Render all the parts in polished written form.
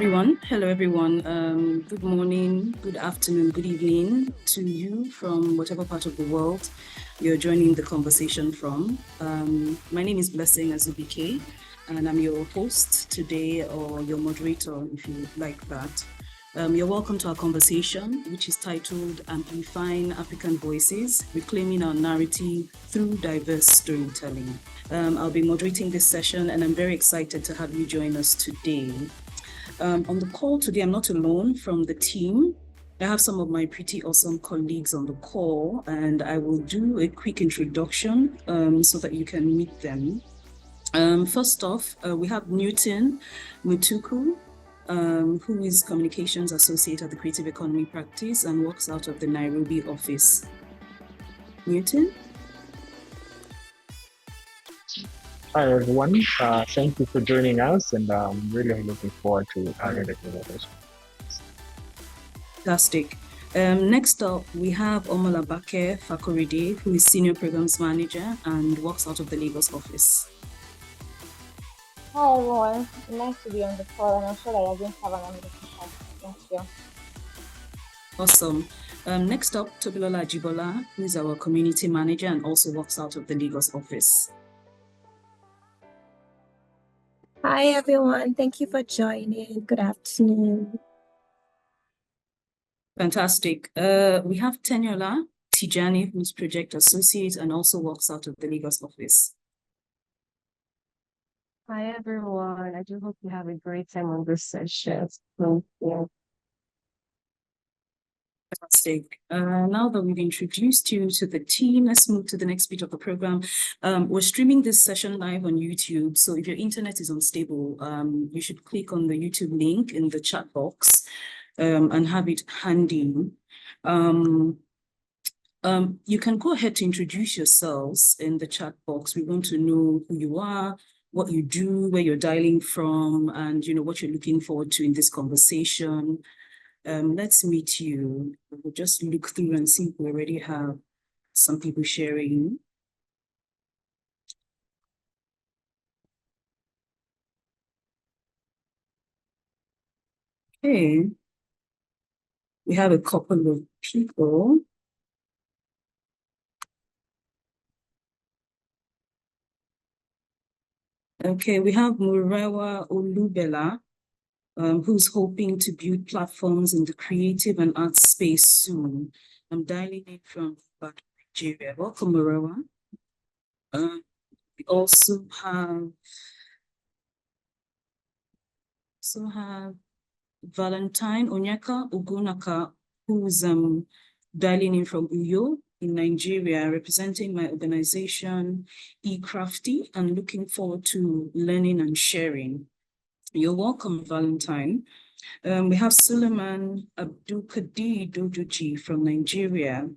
everyone. Hello, everyone. Good morning, good afternoon, good evening to you from whatever part of the world you're joining the conversation from. My name is Blessing Azubike, and I'm your host today, or your moderator, if you like that. You're welcome to our conversation, which is titled Amplifying African Voices, Reclaiming Our Narrative Through Diverse Storytelling. I'll be moderating this session, and I'm very excited to have you join us today. On the call today, I'm not alone from the team. I have some of my pretty awesome colleagues on the call, and I will do a quick introduction so that you can meet them. First off, we have Newton Mutuku, who is Communications Associate at the Creative Economy Practice and works out of the Nairobi office. Newton? Hi, everyone. Thank you for joining us, and I'm really looking forward to having the conversation. Fantastic. Next up, we have Omolabake Fakoride, who is Senior Programs Manager and works out of the Lagos office. Hi, everyone. Nice to be on the call, and I'm sure that you're going to have an amazing time. Thank you. Awesome. Next up, Tobilola Ajibola, who is our Community Manager and also works out of the Lagos office. Hi, everyone. Thank you for joining. Good afternoon. Fantastic. We have Teniola Tijani, who's Project Associate and also works out of the Lagos office. Hi, everyone. I do hope you have a great time on this session. Thank you. Fantastic. Now that we've introduced you to the team, let's move to the next bit of the program. We're streaming this session live on YouTube. So if your internet is unstable, you should click on the YouTube link in the chat box and have it handy. You can go ahead to introduce yourselves in the chat box. We want to know who you are, what you do, where you're dialing from, and what you're looking forward to in this conversation. Let's meet you. We'll just look through and see if we already have some people sharing. Okay. We have a couple of people. Okay, we have Murewa Olubela, who's hoping to build platforms in the creative and art space soon. I'm dialing in from Nigeria. Welcome, Murewa. We also have Valentine Onyeka Ogunaka, who's dialing in from Uyo in Nigeria, representing my organization, eCrafty, and looking forward to learning and sharing. You're welcome, Valentine. We have Suleiman Abdulkadir Dodoji from Nigeria.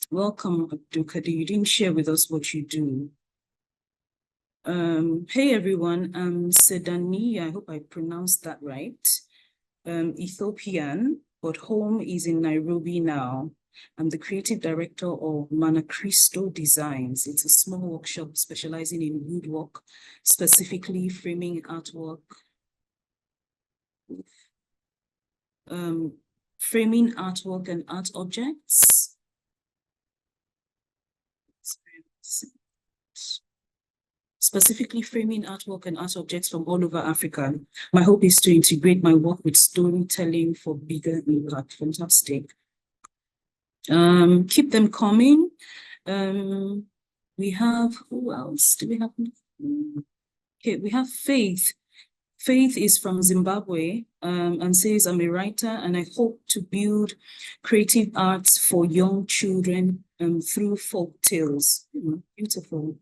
Welcome, Abdulkadir. You didn't share with us what you do. Hey, everyone. I'm Sedani. I hope I pronounced that right. Ethiopian, but home is in Nairobi now. I'm the creative director of Manakristo Designs. It's a small workshop specializing in woodwork, specifically framing artwork, framing artwork and art objects. Specifically framing artwork and art objects from all over Africa. My hope is to integrate my work with storytelling for bigger impact. Fantastic. Keep them coming. We have, who else do we have? Okay, we have Faith. Faith is from Zimbabwe and says, I'm a writer and I hope to build creative arts for young children through folk tales. Beautiful.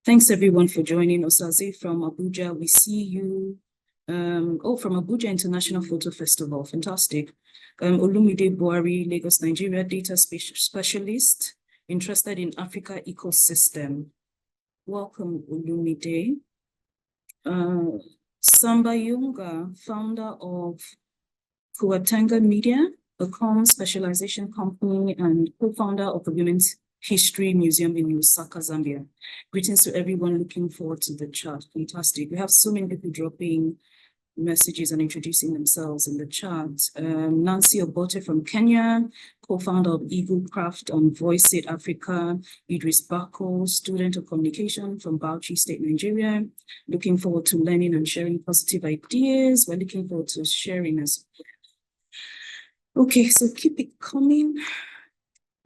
Thanks everyone for joining. Osaze from Abuja, we see you. From Abuja International Photo Festival, fantastic. Olumide Buari, Lagos, Nigeria, data specialist, interested in Africa ecosystem. Welcome, Olumide. Samba Yunga, founder of Kuatanga Media, a comm specialization company and co-founder of the Women's History Museum in Lusaka, Zambia. Greetings to everyone, looking forward to the chat. Fantastic. We have so many people dropping messages and introducing themselves in the chat. Nancy Obote from Kenya, co-founder of Eagle Craft and Voice It Africa. Idris Bako, student of communication from Bauchi State, Nigeria. Looking forward to learning and sharing positive ideas. We're looking forward to sharing as well. Okay, so keep it coming.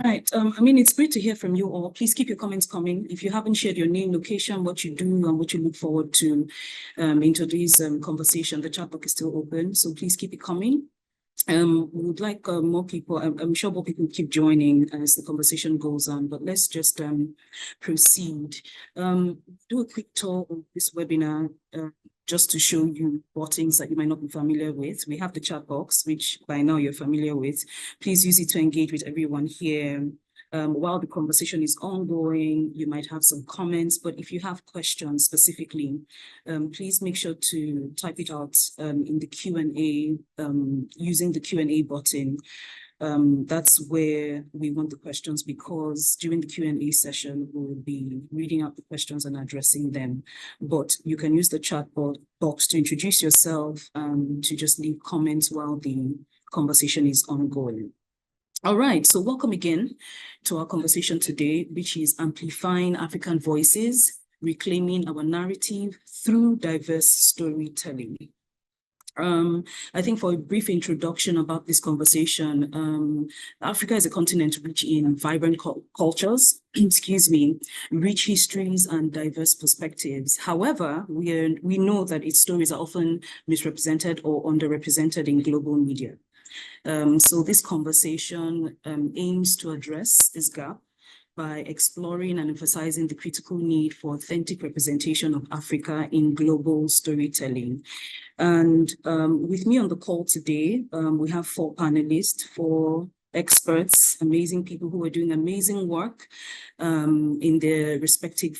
Right. It's great to hear from you all. Please keep your comments coming. If you haven't shared your name, location, what you do, and what you look forward to in today's conversation, the chat box is still open. So please keep it coming. We would like more people. I'm sure more people keep joining as the conversation goes on, but let's just proceed. Do a quick tour of this webinar just to show you things that you might not be familiar with. We have the chat box, which by now you're familiar with. Please use it to engage with everyone here. While the conversation is ongoing, you might have some comments, but if you have questions specifically, please make sure to type it out in the Q&A using the Q&A button. That's where we want the questions, because during the Q&A session, we'll be reading out the questions and addressing them. But you can use the chat box to introduce yourself, to just leave comments while the conversation is ongoing. All right, so welcome again to our conversation today, which is Amplifying African Voices, Reclaiming Our Narrative Through Diverse Storytelling. I think for a brief introduction about this conversation, Africa is a continent rich in vibrant cultures, rich histories and diverse perspectives. However, we know that its stories are often misrepresented or underrepresented in global media. So this conversation aims to address this gap by exploring and emphasizing the critical need for authentic representation of Africa in global storytelling. And with me on the call today, we have 4 panelists, 4 experts, amazing people who are doing amazing work in their respective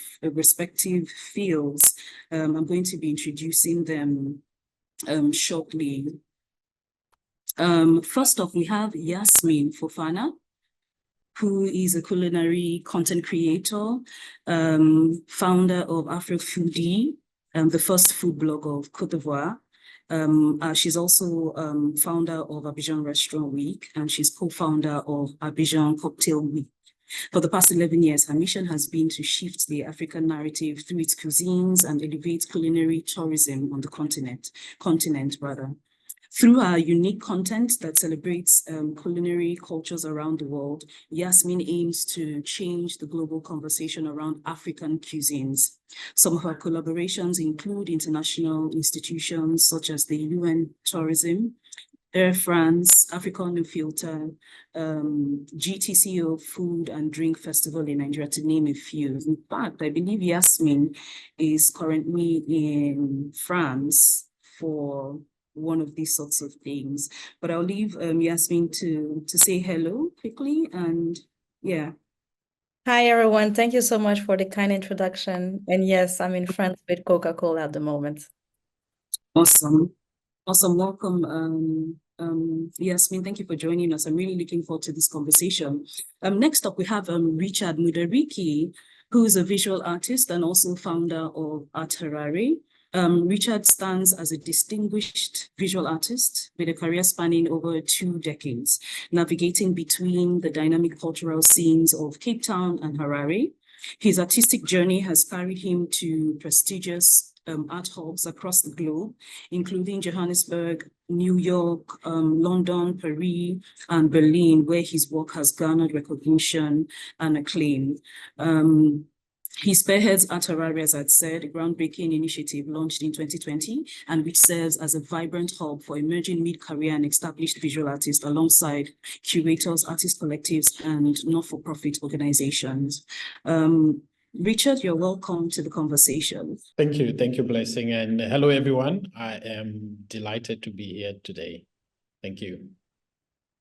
fields. I'm going to be introducing them shortly. First off, we have Yasmine Fofana, who is a culinary content creator, founder of AfroFoodie, the first food blog of Côte d'Ivoire. She's also founder of Abidjan Restaurant Week, and she's co-founder of Abidjan Cocktail Week. For the past 11 years, her mission has been to shift the African narrative through its cuisines and elevate culinary tourism on the continent. Through her unique content that celebrates culinary cultures around the world, Yasmine aims to change the global conversation around African cuisines. Some of her collaborations include international institutions such as the UN Tourism, Air France, Africa No Filter, GTCO Food and Drink Festival in Nigeria, to name a few. In fact, I believe Yasmine is currently in France for one of these sorts of things. But I'll leave Yasmine to say hello quickly, and yeah. Hi, everyone. Thank you so much for the kind introduction. And yes, I'm in France with Coca-Cola at the moment. Awesome. Welcome, Yasmine. Thank you for joining us. I'm really looking forward to this conversation. Next up, we have Richard Mudariki, who is a visual artist and also founder of ArtHarare. Richard stands as a distinguished visual artist with a career spanning over 2 decades, navigating between the dynamic cultural scenes of Cape Town and Harare. His artistic journey has carried him to prestigious art hubs across the globe, including Johannesburg, New York, London, Paris, and Berlin, where his work has garnered recognition and acclaim. He spearheads ArtHarare, as I'd said, a groundbreaking initiative launched in 2020, and which serves as a vibrant hub for emerging mid-career and established visual artists alongside curators, artist collectives, and not-for-profit organizations. Richard, you're welcome to the conversation. Thank you, Blessing, and hello, everyone. I am delighted to be here today. Thank you.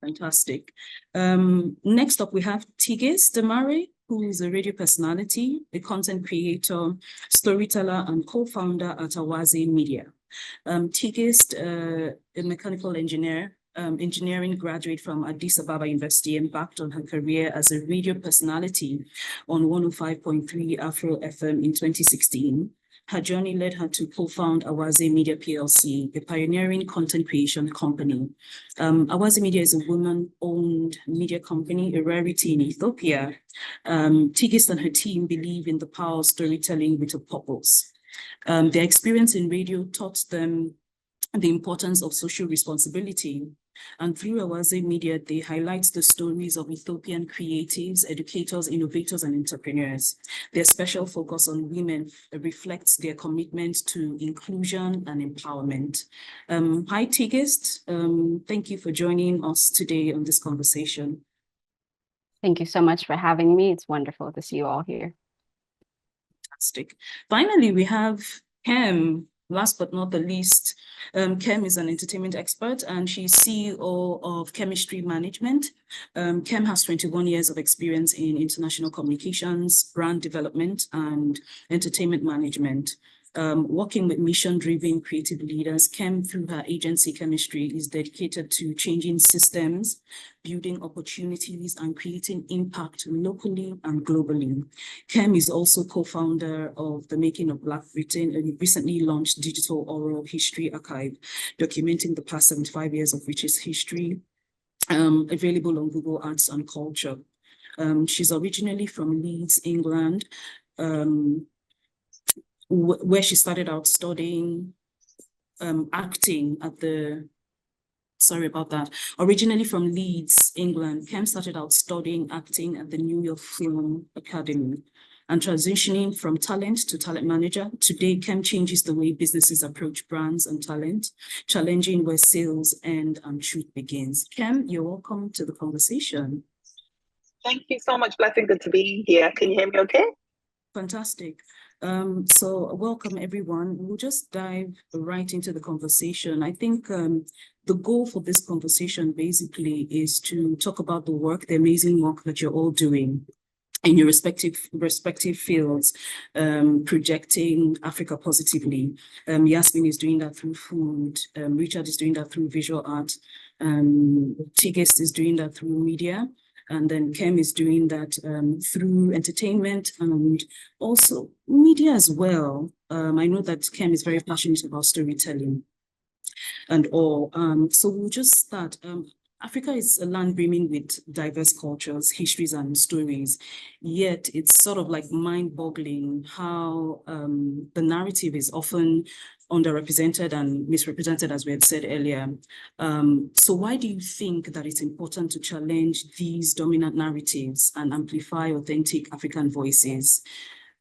Fantastic. Next up, we have Tigist Amare, who is a radio personality, a content creator, storyteller, and co-founder at Awaze Media. Tigist, a mechanical engineering graduate from Addis Ababa University, embarked on her career as a radio personality on 105.3 Afro FM in 2016. Her journey led her to co-found Awaze Media PLC, a pioneering content creation company. Awaze Media is a woman-owned media company, a rarity in Ethiopia. Tigist and her team believe in the power of storytelling with a purpose. Their experience in radio taught them the importance of social responsibility. And through Awaze Media, they highlight the stories of Ethiopian creatives, educators, innovators, and entrepreneurs. Their special focus on women reflects their commitment to inclusion and empowerment. Hi, Tigist. Thank you for joining us today on this conversation. Thank you so much for having me. It's wonderful to see you all here. Fantastic. Finally, we have Kem. Last but not the least, Kem is an entertainment expert and she's CEO of Kemystery Management. Kem has 21 years of experience in international communications, brand development, and entertainment management. Working with mission-driven creative leaders, Kem, through her agency Kemystery, is dedicated to changing systems, building opportunities, and creating impact locally and globally. Kem is also co-founder of The Making of Black Britain, a recently launched digital oral history archive, documenting the past 75 years of British history, available on Google Arts and Culture. She's originally from Leeds, England, where she started out studying acting at the, sorry about that. Originally from Leeds, England, Kem started out studying acting at the New York Film Academy and transitioning from talent to talent manager. Today, Kem changes the way businesses approach brands and talent, challenging where sales end and truth begins. Kem, you're welcome to the conversation. Thank you so much, Blessing. Good to be here. Can you hear me okay? Fantastic. So welcome everyone. We'll just dive right into the conversation. I think the goal for this conversation basically is to talk about the work, the amazing work that you're all doing in your respective fields, projecting Africa positively. Yasmine is doing that through food, Richard is doing that through visual art, Tigist is doing that through media, and then Kem is doing that through entertainment and also media as well. I know that Kem is very passionate about storytelling and all. So we'll just start. Africa is a land brimming with diverse cultures, histories, and stories, yet it's sort of like mind-boggling how the narrative is often underrepresented and misrepresented, as we had said earlier. So why do you think that it's important to challenge these dominant narratives and amplify authentic African voices?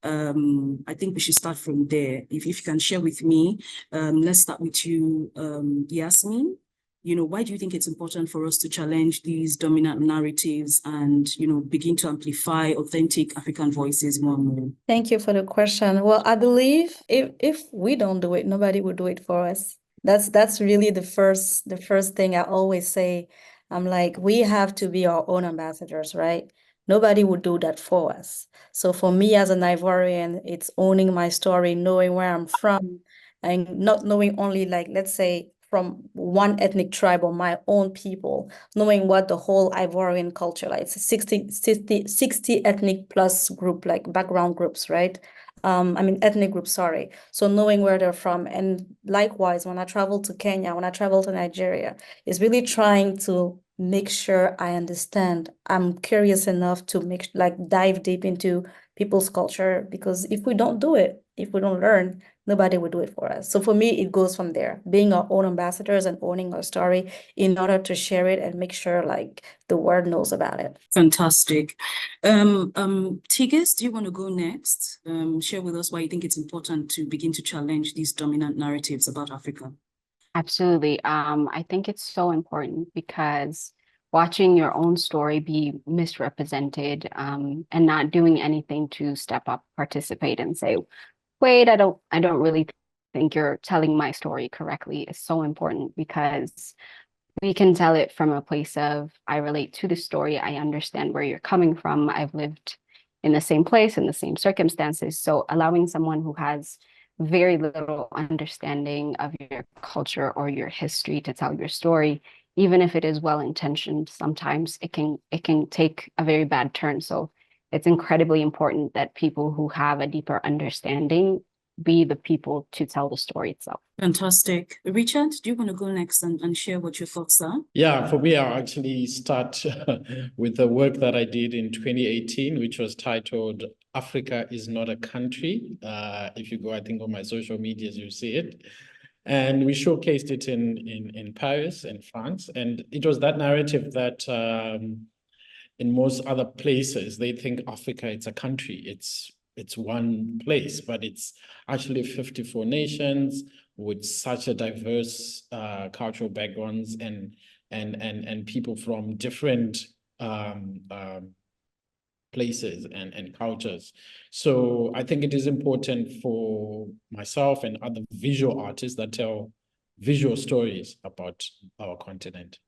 I think we should start from there. If you can share with me, let's start with you, Yasmine. You know, why do you think it's important for us to challenge these dominant narratives and, you know, begin to amplify authentic African voices more and more? Thank you for the question. Well, I believe if we don't do it, nobody will do it for us. That's really the first thing I always say. I'm like, we have to be our own ambassadors, right? Nobody would do that for us. So for me as an Ivorian, it's owning my story, knowing where I'm from, and not knowing only, like, let's say, from one ethnic tribe or my own people, knowing what the whole Ivorian culture, like it's 60 ethnic plus group, like background groups, right? Ethnic groups, sorry. So knowing where they're from. And likewise, when I travel to Kenya, when I travel to Nigeria, is really trying to make sure I understand. I'm curious enough to dive deep into people's culture, because if we don't do it, if we don't learn, nobody will do it for us. So for me, it goes from there, being our own ambassadors and owning our story in order to share it and make sure like the world knows about it. Fantastic. Tigist, do you want to go next? Share with us why you think it's important to begin to challenge these dominant narratives about Africa. Absolutely. I think it's so important because watching your own story be misrepresented and not doing anything to step up, participate, and say, wait, I don't really think you're telling my story correctly is so important, because we can tell it from a place of, I relate to the story, I understand where you're coming from, I've lived in the same place, in the same circumstances. So allowing someone who has very little understanding of your culture or your history to tell your story, even if it is well-intentioned, sometimes it can take a very bad turn. So it's incredibly important that people who have a deeper understanding be the people to tell the story itself. Fantastic. Richard, do you want to go next and share what your thoughts are? Yeah, for me, I'll actually start with the work that I did in 2018, which was titled Africa is Not a Country. If you go, I think, on my social medias, you see it. And we showcased it in Paris and France. And it was that narrative that in most other places, they think Africa, it's a country. It's one place, but it's actually 54 nations with such a diverse cultural backgrounds and people from different places and cultures. So I think it is important for myself and other visual artists that tell visual stories about our continent.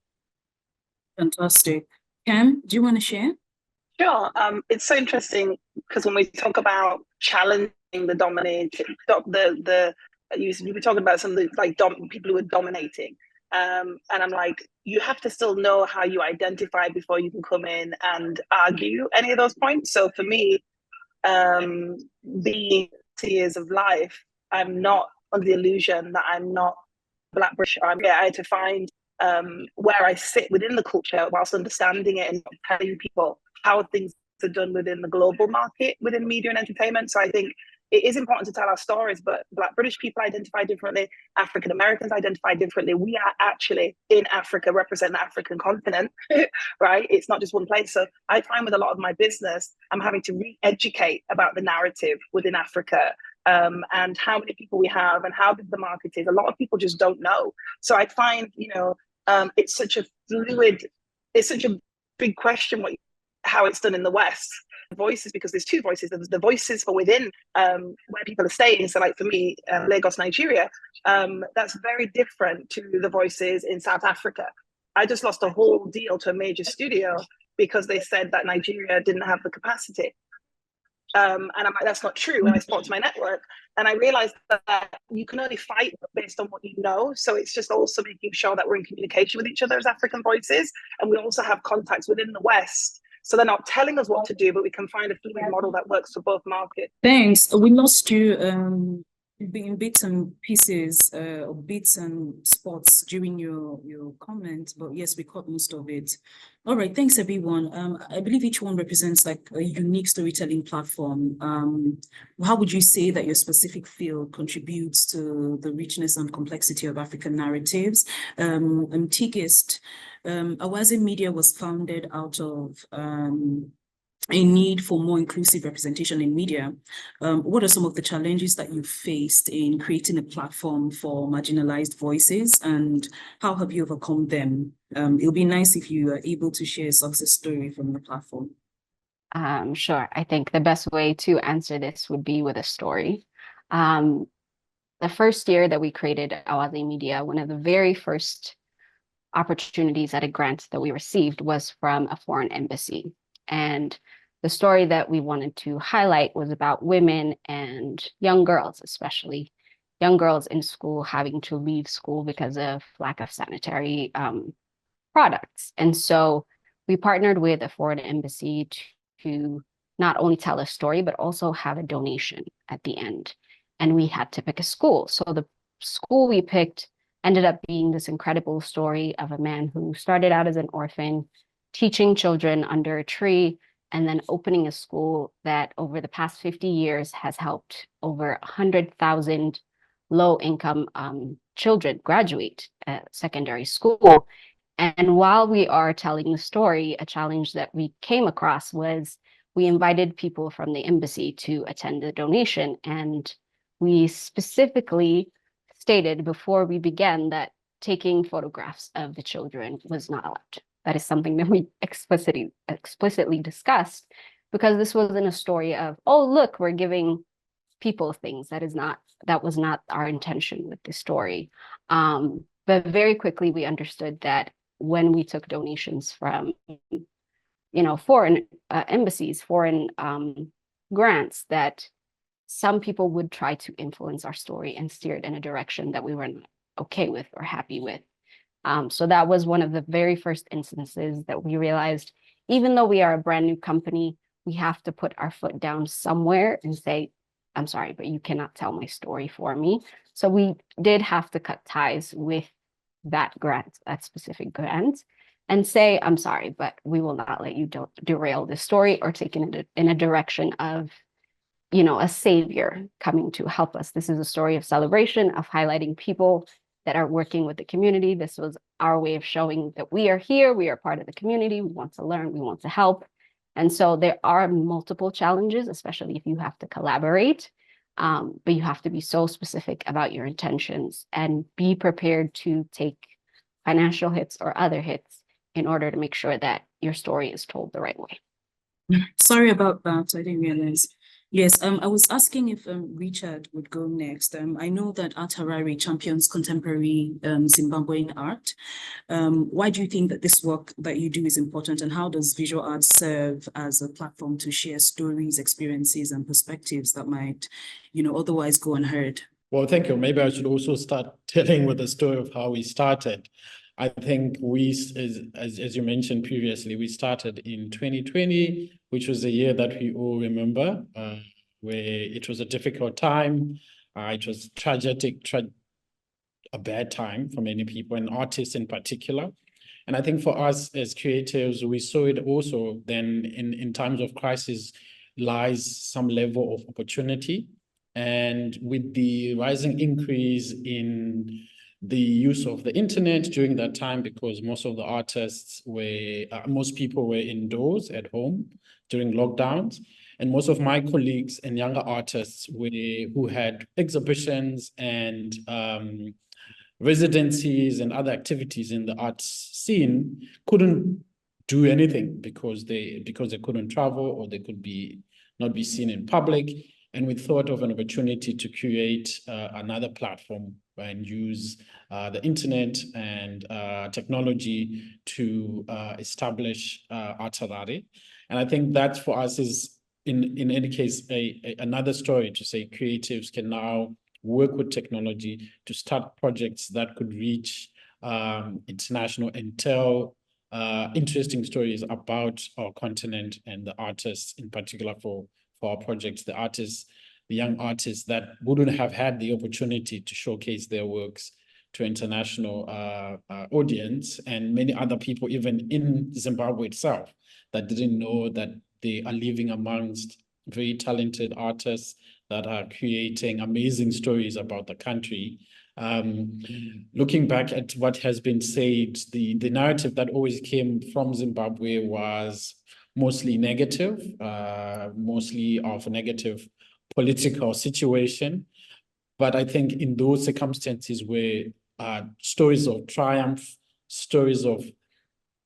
Fantastic. Kem, do you want to share? Sure. It's so interesting because when we talk about challenging the dominating, you were talking about some of the people who are dominating, and I'm like, you have to still know how you identify before you can come in and argue any of those points. So for me, being years of life, I'm not under the illusion that I'm not Black British. I had to find where I sit within the culture whilst understanding it and telling people how things are done within the global market, within media and entertainment. So I think it is important to tell our stories, but Black British people identify differently, African Americans identify differently. We are actually in Africa, represent the African continent, right? It's not just one place. So I find with a lot of my business, I'm having to re-educate about the narrative within Africa, and how many people we have and how big the market is. A lot of people just don't know. So I find, it's such a fluid, it's such a big question how it's done in the West. Voices, because there's two voices. There's the voices for within where people are staying. So like for me, Lagos, Nigeria, that's very different to the voices in South Africa. I just lost a whole deal to a major studio because they said that Nigeria didn't have the capacity. And I'm like, that's not true. And I spoke to my network and I realized that you can only fight based on what you know. So it's just also making sure that we're in communication with each other as African voices. And we also have contacts within the West. So they're not telling us what to do, but we can find a fluid model that works for both markets. Thanks. We lost you in bits and pieces, or bits and spots during your comment, but yes, we caught most of it. All right, thanks everyone. I believe each one represents like a unique storytelling platform. How would you say that your specific field contributes to the richness and complexity of African narratives? Tigist, Awaze Media was founded out of a need for more inclusive representation in media. What are some of the challenges that you faced in creating a platform for marginalized voices, and how have you overcome them? It'll be nice if you are able to share a success story from the platform. Sure. I think the best way to answer this would be with a story. The first year that we created Awaze Media, one of the very first opportunities at a grant that we received was from a foreign embassy. And the story that we wanted to highlight was about women and young girls, especially young girls in school having to leave school because of lack of sanitary products. And so we partnered with a foreign embassy to not only tell a story, but also have a donation at the end. And we had to pick a school. So the school we picked ended up being this incredible story of a man who started out as an orphan, teaching children under a tree, and then opening a school that over the past 50 years has helped over 100,000 low-income children graduate secondary school. And while we are telling the story, a challenge that we came across was we invited people from the embassy to attend the donation. And we specifically stated before we began that taking photographs of the children was not allowed. That is something that we explicitly discussed, because this wasn't a story of, oh, look, we're giving people things. That was not our intention with the story. But very quickly we understood that when we took donations from, foreign embassies, foreign grants, that some people would try to influence our story and steer it in a direction that we were not okay with or happy with. So that was one of the very first instances that we realized, even though we are a brand new company, we have to put our foot down somewhere and say, I'm sorry, but you cannot tell my story for me. So we did have to cut ties with that grant, that specific grant, and say, I'm sorry, but we will not let you derail this story or take it in a direction of, you know, a savior coming to help us. This is a story of celebration, of highlighting people that are working with the community. This was our way of showing that we are here, we are part of the community, we want to learn, we want to help. And so there are multiple challenges, especially if you have to collaborate, but you have to be so specific about your intentions and be prepared to take financial hits or other hits in order to make sure that your story is told the right way. Sorry about that. I didn't realize. Yes, I was asking if Richard would go next. I know that ArtHarare champions contemporary Zimbabwean art. Why do you think that this work that you do is important, and how does visual art serve as a platform to share stories, experiences, and perspectives that might, you know, otherwise go unheard? Well, thank you. Maybe I should also start telling with the story of how we started. I think we, as you mentioned previously, we started in 2020, which was a year that we all remember, where it was a difficult time. It was a bad time for many people, and artists in particular. And I think for us as creatives, we saw it also then in times of crisis lies some level of opportunity. And with the rising increase in the use of the internet during that time, because most of the artists most people were indoors at home during lockdowns. And most of my colleagues and younger artists who had exhibitions and residencies and other activities in the arts scene couldn't do anything because they couldn't travel, or they could not be seen in public. And we thought of an opportunity to create another platform and use the internet and technology to establish ArtHarare. And I think that for us is, in any case, another story to say creatives can now work with technology to start projects that could reach international and tell interesting stories about our continent and the artists, in particular for our projects, the young artists that wouldn't have had the opportunity to showcase their works to international audience, and many other people even in Zimbabwe itself that didn't know that they are living amongst very talented artists that are creating amazing stories about the country. Looking back at what has been said, the narrative that always came from Zimbabwe was mostly negative, mostly of a negative political situation. But I think in those circumstances where stories of triumph, stories of,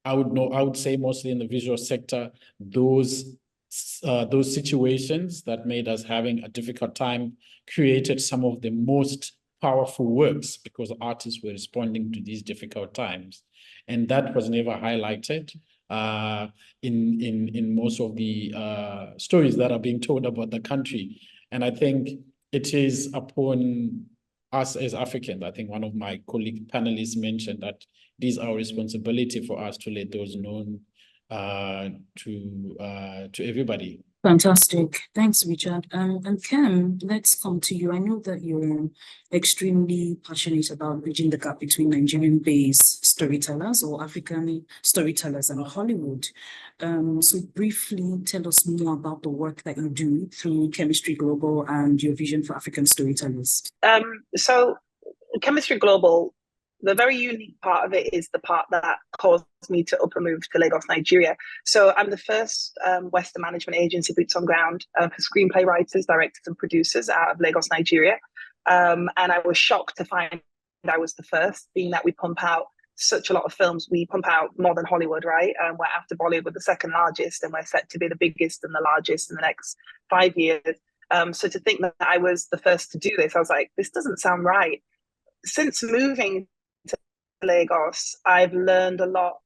I would say mostly in the visual sector, those situations that made us having a difficult time created some of the most powerful works, because artists were responding to these difficult times. And that was never highlighted in most of the stories that are being told about the country. And I think it is upon us as Africans. I think one of my colleague panelists mentioned that it is our responsibility for us to let those known to everybody. Fantastic. Thanks, Richard. And Kem, let's come to you. I know that you're extremely passionate about bridging the gap between Nigerian-based storytellers or African storytellers and Hollywood. So briefly tell us more about the work that you do through Kemystery Global and your vision for African storytellers. So Kemystery Global, the very unique part of it is the part that caused me to up and move to Lagos, Nigeria. So I'm the first Western management agency boots on ground for screenplay writers, directors, and producers out of Lagos, Nigeria. And I was shocked to find I was the first, being that we pump out such a lot of films. We pump out more than Hollywood, right? We're after Bollywood, we're the second largest, and we're set to be the biggest and the largest in the next 5 years. So to think that I was the first to do this, I was like, this doesn't sound right. Since moving to Lagos, I've learned a lot,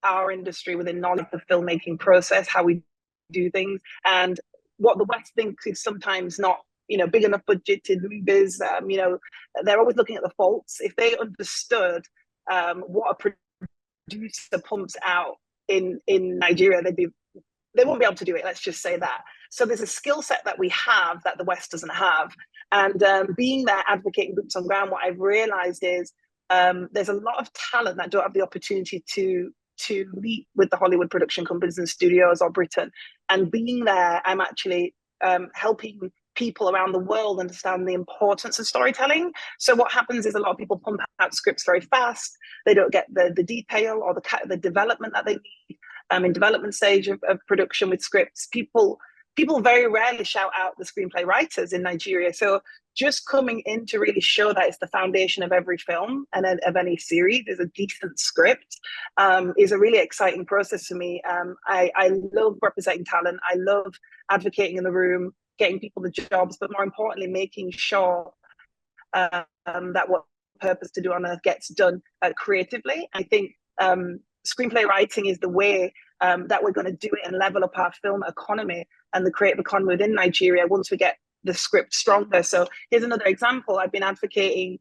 our industry within knowledge of the filmmaking process, how we do things, and what the West thinks is sometimes not, big enough budgeted movies. They're always looking at the faults. If they understood what a producer pumps out in Nigeria, they won't be able to do it. Let's just say that. So there's a skill set that we have that the West doesn't have. And being there, advocating boots on ground, what I've realized is there's a lot of talent that don't have the opportunity to meet with the Hollywood production companies and studios or Britain. And being there, I'm actually helping people around the world understand the importance of storytelling. So what happens is a lot of people pump out scripts very fast. They don't get the detail or the development that they need in development stage of production with scripts. People very rarely shout out the screenplay writers in Nigeria. So just coming in to really show that it's the foundation of every film and of any series is a decent script is a really exciting process for me. I love representing talent. I love advocating in the room, getting people the jobs, but more importantly, making sure that what purpose to do on earth gets done creatively. I think screenplay writing is the way that we're going to do it and level up our film economy and the creative economy within Nigeria once we get the script stronger. So here's another example. I've been advocating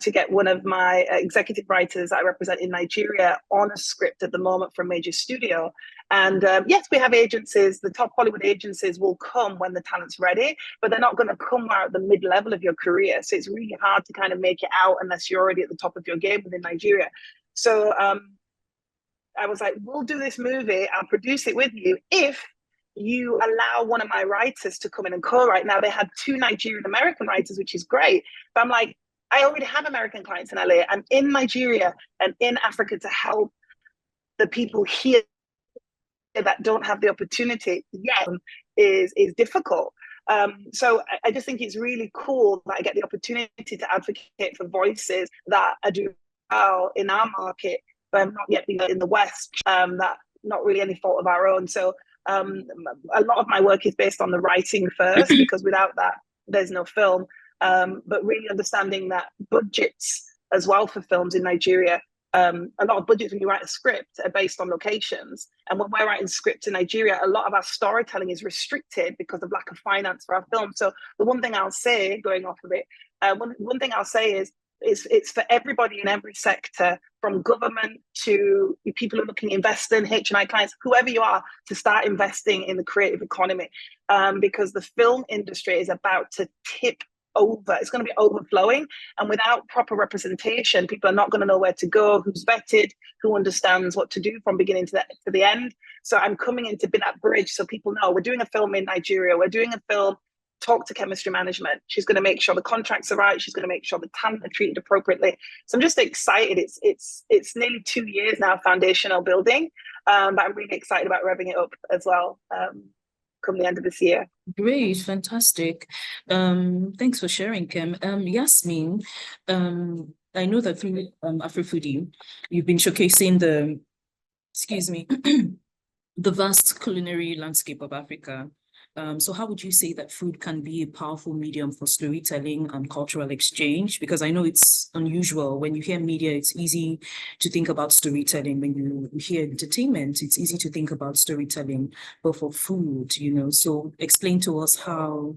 to get one of my executive writers I represent in Nigeria on a script at the moment for a major studio. And yes, we have agencies. The top Hollywood agencies will come when the talent's ready, but they're not going to come at the mid-level of your career. So it's really hard to kind of make it out unless you're already at the top of your game within Nigeria. So I was like, we'll do this movie. I'll produce it with you if you allow one of my writers to come in and co-write. Now, they had 2 Nigerian American writers, which is great. But I'm like, I already have American clients in LA. I'm in Nigeria and in Africa to help the people here that don't have the opportunity yet is difficult. So I just think it's really cool that I get the opportunity to advocate for voices that are doing well in our market, but have not yet been in the West, that not really any fault of our own. So a lot of my work is based on the writing first, because without that, there's no film. But really understanding that budgets as well for films in Nigeria, a lot of budgets when you write a script are based on locations. And when we're writing scripts in Nigeria, a lot of our storytelling is restricted because of lack of finance for our film. So the one thing I'll say, going off of it, one thing I'll say is it's for everybody in every sector, from government to people who are looking to invest in H&I clients, whoever you are, to start investing in the creative economy, because the film industry is about to tip over. It's going to be overflowing, and without proper representation, people are not going to know where to go, who's vetted, who understands what to do from beginning to the end. So I'm coming in to be that bridge, so people know we're doing a film in Nigeria, we're doing a film. Talk to Kemystery Management. She's going to make sure the contracts are right. She's going to make sure the talent are treated appropriately. So I'm just excited. It's nearly 2 years now, foundational building, but I'm really excited about revving it up as well come the end of this year. Great, fantastic. Thanks for sharing, Kem. Yasmine, I know that through AfroFoodie, you've been showcasing the vast culinary landscape of Africa. So how would you say that food can be a powerful medium for storytelling and cultural exchange? Because I know it's unusual. When you hear media, it's easy to think about storytelling. When you hear entertainment, it's easy to think about storytelling, but for food, so explain to us how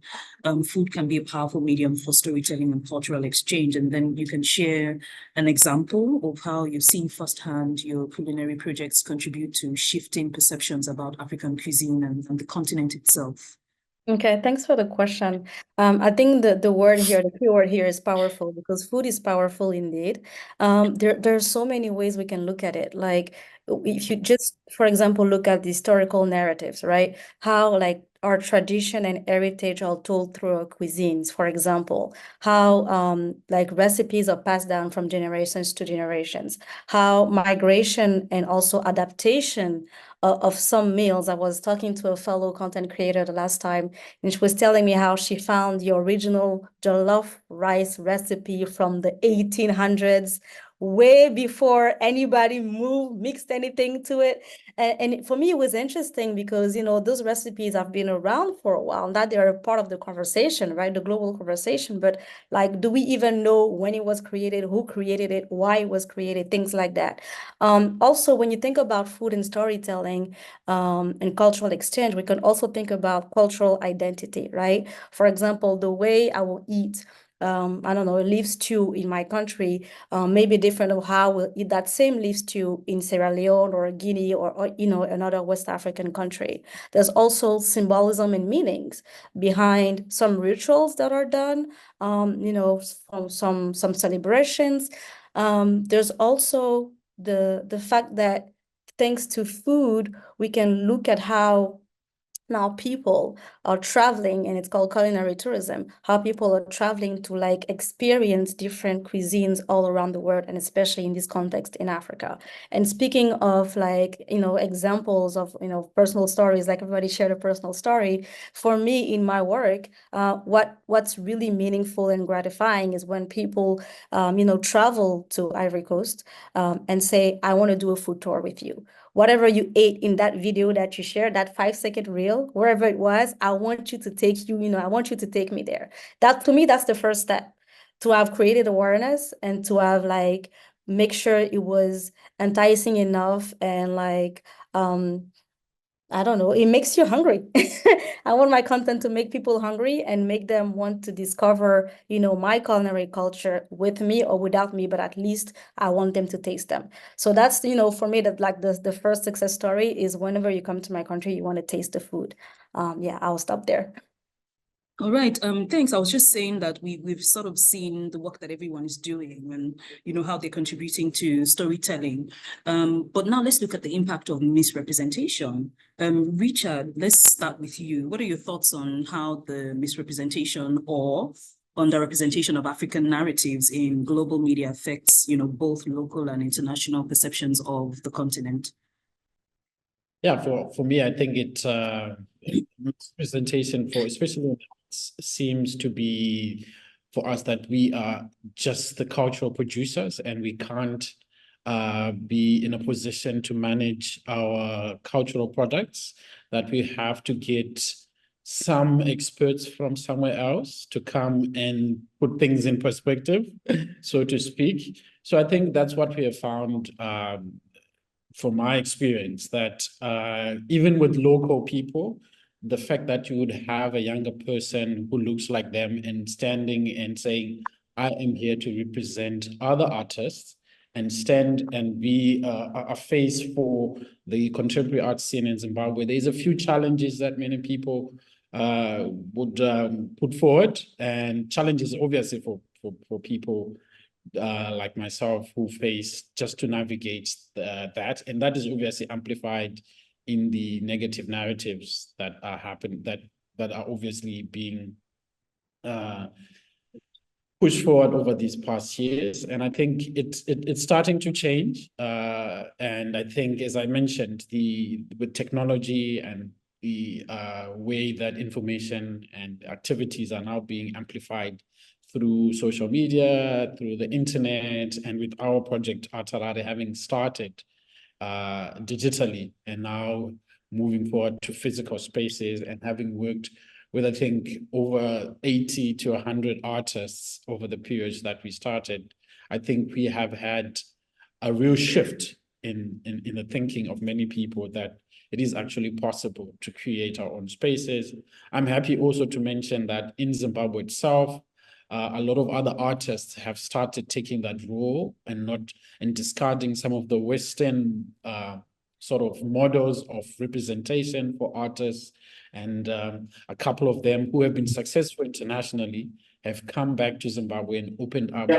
food can be a powerful medium for storytelling and cultural exchange. And then you can share an example of how you've seen firsthand your culinary projects contribute to shifting perceptions about African cuisine and the continent itself. Okay, thanks for the question. I think the key word here is powerful, because food is powerful indeed. There's so many ways we can look at it. Like, if you just, for example, look at the historical narratives, right? How our tradition and heritage are told through our cuisines, for example, how recipes are passed down from generations to generations, how migration and also adaptation of some meals. I was talking to a fellow content creator the last time, and she was telling me how she found the original jollof rice recipe from the 1800s, way before anybody mixed anything to it. And for me, it was interesting because, those recipes have been around for a while. Now they're a part of the conversation, right? The global conversation. But do we even know when it was created, who created it, why it was created, things like that. Also, when you think about food and storytelling and cultural exchange, we can also think about cultural identity, right? For example, the way I will eat I don't know, a leaf stew in my country may be different of how we'll eat that same leaf stew in Sierra Leone or Guinea or another West African country. There's also symbolism and meanings behind some rituals that are done, from some celebrations. There's also the fact that thanks to food, we can look at how now people are traveling, and it's called culinary tourism, how people are traveling to like experience different cuisines all around the world, and especially in this context in Africa. And speaking of like, examples of, personal stories, like everybody shared a personal story. For me in my work, what's really meaningful and gratifying is when people, travel to Ivory Coast and say, I want to do a food tour with you. Whatever you ate in that video that you shared, that 5-second reel, wherever it was, I want you to take I want you to take me there. That, to me, that's the first step, to have created awareness and to have like, make sure it was enticing enough and like, I don't know, it makes you hungry. I want my content to make people hungry and make them want to discover, my culinary culture with me or without me, but at least I want them to taste them. So that's, for me, that like the first success story is whenever you come to my country, you want to taste the food. Yeah, I'll stop there. All right. Thanks. I was just saying that we've sort of seen the work that everyone is doing and how they're contributing to storytelling. But now let's look at the impact of misrepresentation. Richard, let's start with you. What are your thoughts on how the misrepresentation or underrepresentation of African narratives in global media affects, both local and international perceptions of the continent? Yeah, for me, I think presentation for especially seems to be for us that we are just the cultural producers and we can't be in a position to manage our cultural products, that we have to get some experts from somewhere else to come and put things in perspective, so to speak. So I think that's what we have found from my experience, that even with local people, the fact that you would have a younger person who looks like them and standing and saying, I am here to represent other artists and stand and be a face for the contemporary art scene in Zimbabwe. There's a few challenges that many people would put forward, and challenges obviously for people like myself who face just to navigate that. And that is obviously amplified in the negative narratives that are happening, that are obviously being pushed forward over these past years. And I think it's starting to change. And I think, as I mentioned, with technology and the way that information and activities are now being amplified through social media, through the internet, and with our project ArtHarare having started digitally and now moving forward to physical spaces, and having worked with, I think, over 80 to 100 artists over the periods that we started, I think we have had a real shift in the thinking of many people that it is actually possible to create our own spaces. I'm happy also to mention that in Zimbabwe itself, a lot of other artists have started taking that role and discarding some of the Western sort of models of representation for artists. And a couple of them who have been successful internationally have come back to Zimbabwe and opened up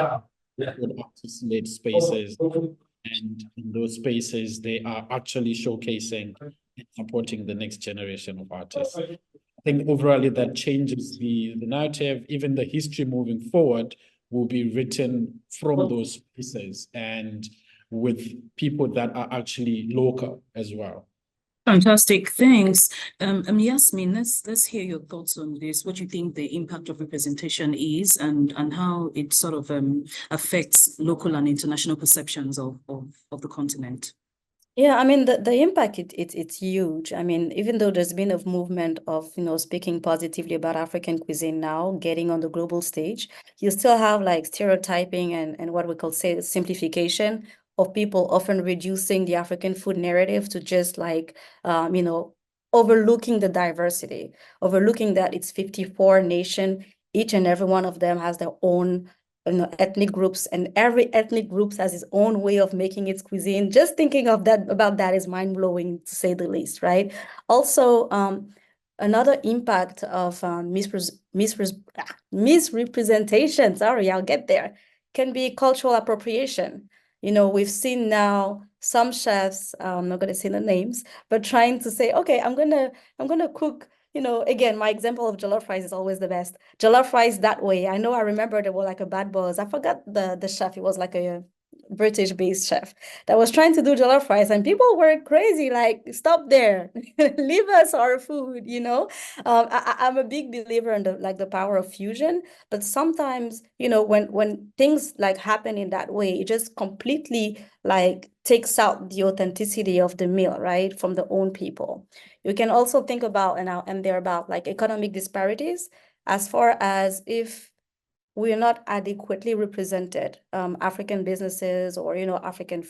artist-led spaces. And in those spaces, they are actually showcasing and supporting the next generation of artists. I think overall that changes the narrative. Even the history moving forward will be written from those spaces and with people that are actually local as well. Fantastic, thanks. Yasmine, let's hear your thoughts on this. What you think the impact of representation is, and how it sort of affects local and international perceptions of the continent. Yeah, I mean, the impact, it's huge. I mean, even though there's been a movement of, speaking positively about African cuisine now, getting on the global stage, you still have like stereotyping and what we call simplification of people often reducing the African food narrative to just like, overlooking the diversity, overlooking that it's 54 nations each and every one of them has their own ethnic groups, and every ethnic group has its own way of making its cuisine. Just thinking of that about that is mind-blowing, to say the least, right? Also, another impact of misrepresentation, sorry, I'll get there, can be cultural appropriation. We've seen now some chefs, I'm not going to say the names, but trying to say, okay, I'm gonna cook, again, my example of jollof rice is always the best. Jollof rice that way. I know, I remember there were like a bad buzz. I forgot the chef. It was like a British-based chef that was trying to do jollof rice, and people were crazy, like, stop there, leave us our food, I'm a big believer in the power of fusion, but sometimes, when things like happen in that way, it just completely like takes out the authenticity of the meal, right, from the own people. You can also think about, and I'll end there, about like economic disparities, as far as if we are not adequately represented, African businesses or, African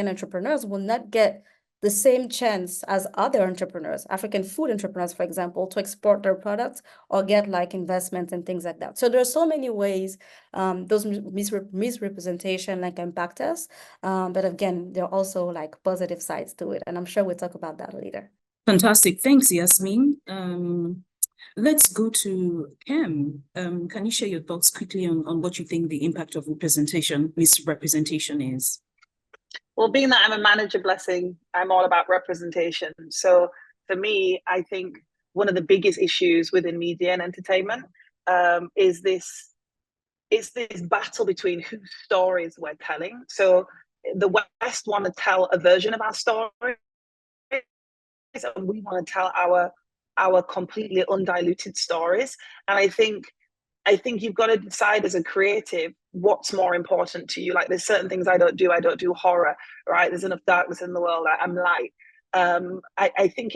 entrepreneurs will not get the same chance as other entrepreneurs, African food entrepreneurs, for example, to export their products or get like investments and things like that. So there are so many ways those misrepresentation like impact us. But again, there are also like positive sides to it. And I'm sure we'll talk about that later. Fantastic. Thanks, Yasmine. Let's go to Kem. Can you share your thoughts quickly on what you think the impact of misrepresentation is? Well, being that I'm a manager, Blessing, I'm all about representation. So for me, I think one of the biggest issues within media and entertainment is this battle between whose stories we're telling. So the West want to tell a version of our story, and we want to tell our completely undiluted stories. And I think you've got to decide as a creative what's more important to you. Like, there's certain things I don't do horror, right? There's enough darkness in the world. I'm light. I think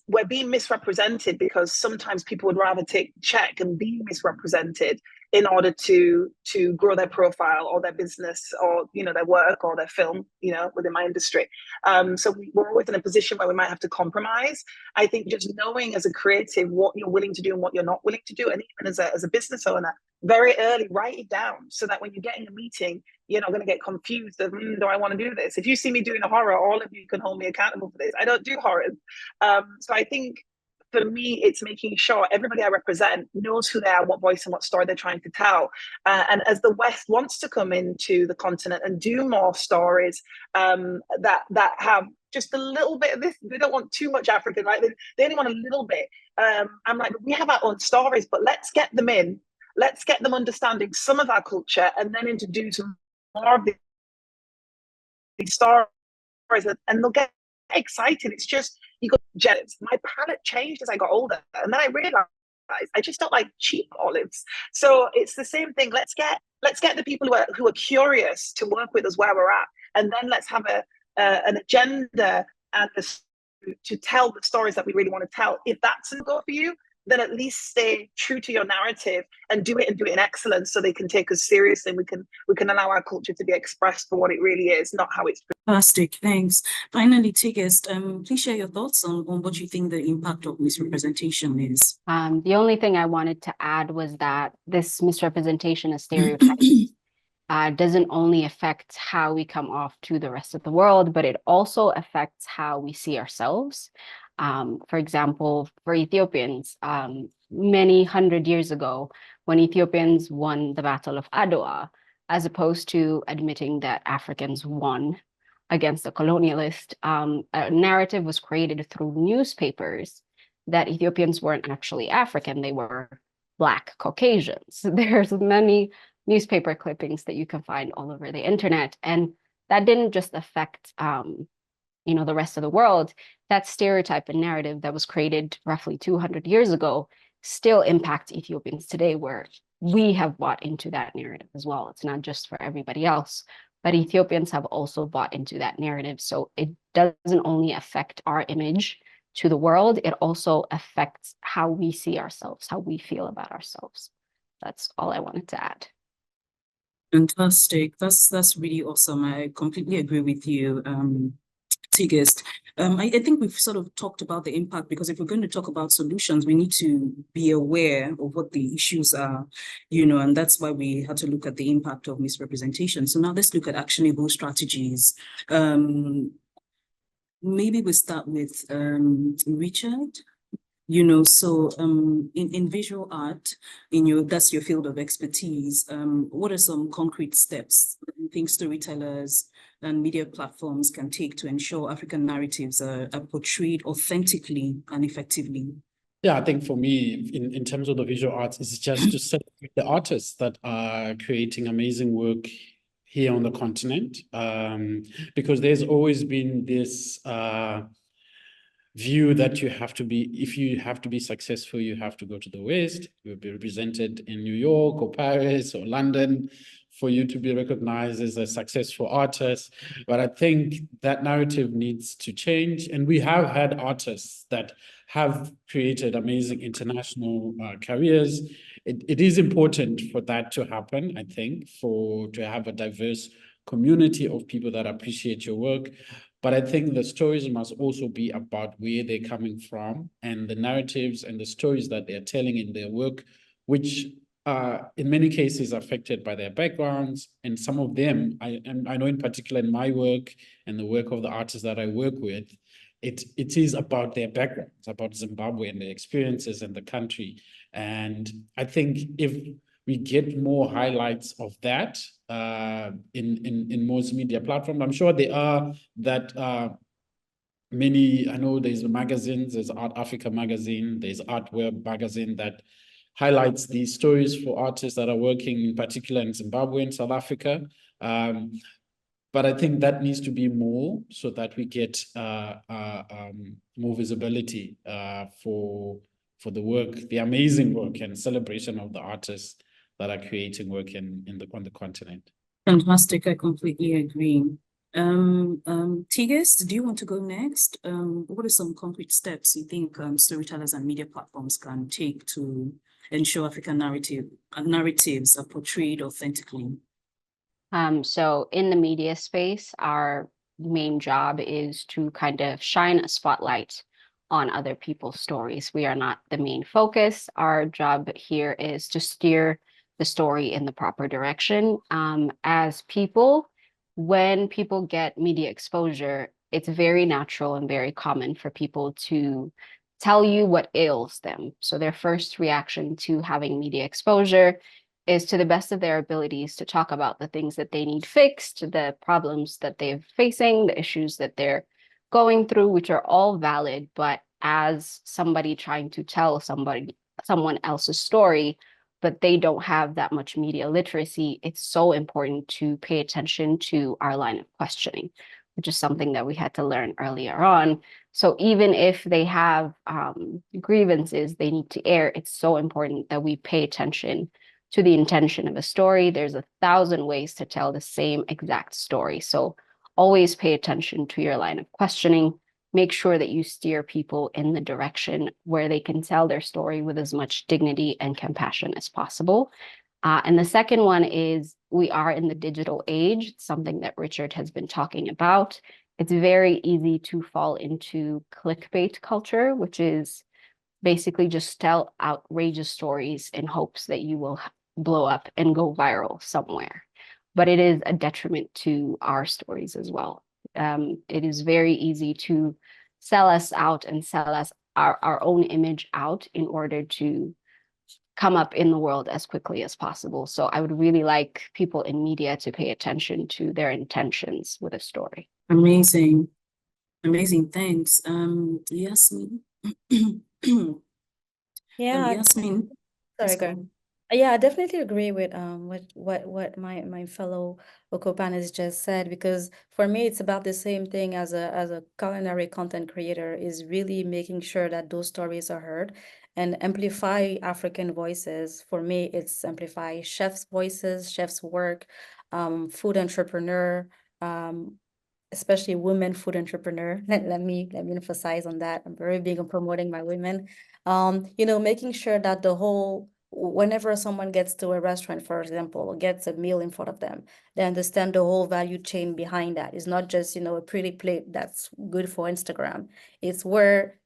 we're being misrepresented because sometimes people would rather take check and be misrepresented in order to grow their profile or their business or their work or their film within my industry. So we're always in a position where we might have to compromise. I think just knowing as a creative what you're willing to do and what you're not willing to do, and even as a business owner, very early write it down so that when you get in a meeting, you're not going to get confused of, do I want to do this? If you see me doing a horror, all of you can hold me accountable for this. I don't do horrors. So I think for me, it's making sure everybody I represent knows who they are, what voice and what story they're trying to tell. And as the West wants to come into the continent and do more stories that have just a little bit of this, they don't want too much African, right? They only want a little bit. I'm like, we have our own stories, but let's get them in. Let's get them understanding some of our culture and then introduce more of these stories, and they'll get excited. It's just, you got jealous. My palate changed as I got older, and then I realized I just don't like cheap olives. So it's the same thing. Let's get the people who are curious to work with us where we're at, and then let's have an agenda and to tell the stories that we really want to tell. If that's a go for you, then at least stay true to your narrative and do it in excellence, so they can take us seriously, and we can allow our culture to be expressed for what it really is, not how it's. Fantastic, thanks. Finally, Tigist, please share your thoughts on what you think the impact of misrepresentation is. The only thing I wanted to add was that this misrepresentation of stereotypes doesn't only affect how we come off to the rest of the world, but it also affects how we see ourselves. For example, for Ethiopians, many hundred years ago, when Ethiopians won the Battle of Adwa, as opposed to admitting that Africans won against the colonialist, a narrative was created through newspapers that Ethiopians weren't actually African, they were Black Caucasians. There's many newspaper clippings that you can find all over the internet, and that didn't just affect the rest of the world. That stereotype and narrative that was created roughly 200 years ago still impacts Ethiopians today, where we have bought into that narrative as well. It's not just for everybody else, but Ethiopians have also bought into that narrative. So it doesn't only affect our image to the world, it also affects how we see ourselves, how we feel about ourselves. That's all I wanted to add. Fantastic. That's really awesome. I completely agree with you. Tigist. I think we've sort of talked about the impact, because if we're going to talk about solutions, we need to be aware of what the issues are, and that's why we had to look at the impact of misrepresentation. So now let's look at actionable strategies. Maybe we start with Richard. In visual art, that's your field of expertise. What are some concrete steps you think storytellers and media platforms can take to ensure African narratives are portrayed authentically and effectively? Yeah, I think for me, in terms of the visual arts, it's just to celebrate the artists that are creating amazing work here on the continent, because there's always been this view that if you have to be successful, you have to go to the West, you'll be represented in New York or Paris or London for you to be recognized as a successful artist. But I think that narrative needs to change. And we have had artists that have created amazing international careers. It is important for that to happen, I think, to have a diverse community of people that appreciate your work. But I think the stories must also be about where they're coming from and the narratives and the stories that they're telling in their work, which are in many cases affected by their backgrounds. And some of them, I know in particular in my work and the work of the artists that I work with, it is about their backgrounds, about Zimbabwe and their experiences in the country. And I think if we get more highlights of that in most media platforms. I'm sure there are many. I know there's magazines, there's Art Africa magazine, there's Art Web magazine that highlights these stories for artists that are working in particular in Zimbabwe and South Africa. But I think that needs to be more so that we get more visibility for the work, the amazing work and celebration of the artists that are creating work on the continent. Fantastic, I completely agree. Tigist, do you want to go next? What are some concrete steps you think storytellers and media platforms can take to ensure African narratives are portrayed authentically? So in the media space, our main job is to kind of shine a spotlight on other people's stories. We are not the main focus. Our job here is to steer the story in the proper direction. As people, when people get media exposure, it's very natural and very common for people to tell you what ails them. So their first reaction to having media exposure is, to the best of their abilities, to talk about the things that they need fixed, the problems that they're facing, the issues that they're going through, which are all valid. But as somebody trying to tell someone else's story, but they don't have that much media literacy, it's so important to pay attention to our line of questioning, which is something that we had to learn earlier on. So even if they have grievances they need to air, it's so important that we pay attention to the intention of a story. There's 1,000 ways to tell the same exact story. So always pay attention to your line of questioning. Make sure that you steer people in the direction where they can tell their story with as much dignity and compassion as possible. And the second one is, we are in the digital age, something that Richard has been talking about. It's very easy to fall into clickbait culture, which is basically just tell outrageous stories in hopes that you will blow up and go viral somewhere. But it is a detriment to our stories as well. It is very easy to sell us out and sell us our own image out in order to come up in the world as quickly as possible. So I would really like people in media to pay attention to their intentions with a story. Amazing. Amazing, thanks. Yasmine. Yeah, Yasmine. sorry, go ahead. Yeah, I definitely agree with what my fellow Okopanis just said, because for me it's about the same thing as a culinary content creator, is really making sure that those stories are heard and amplify African voices. For me, it's amplify chefs' voices, chefs' work, food entrepreneur, especially women food entrepreneur. Let me emphasize on that. I'm very big on promoting my women. Making sure that the whole whenever someone gets to a restaurant, for example, or gets a meal in front of them, they understand the whole value chain behind that. It's not just, a pretty plate that's good for Instagram. It's where,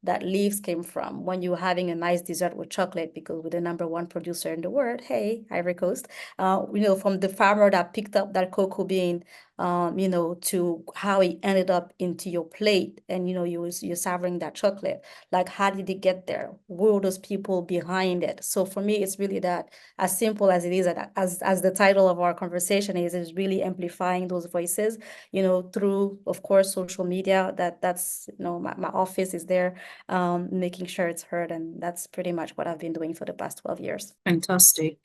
that leaves came from. When you're having a nice dessert with chocolate, because we're the #1 producer in the world, hey, Ivory Coast, from the farmer that picked up that cocoa bean, to how it ended up into your plate, and you're savoring that chocolate. Like, how did it get there? Who are those people behind it? So for me, it's really that, as simple as it is, as the title of our conversation is really amplifying those voices, through, of course, social media. That's my office is there, making sure it's heard, and that's pretty much what I've been doing for the past 12 years. Fantastic.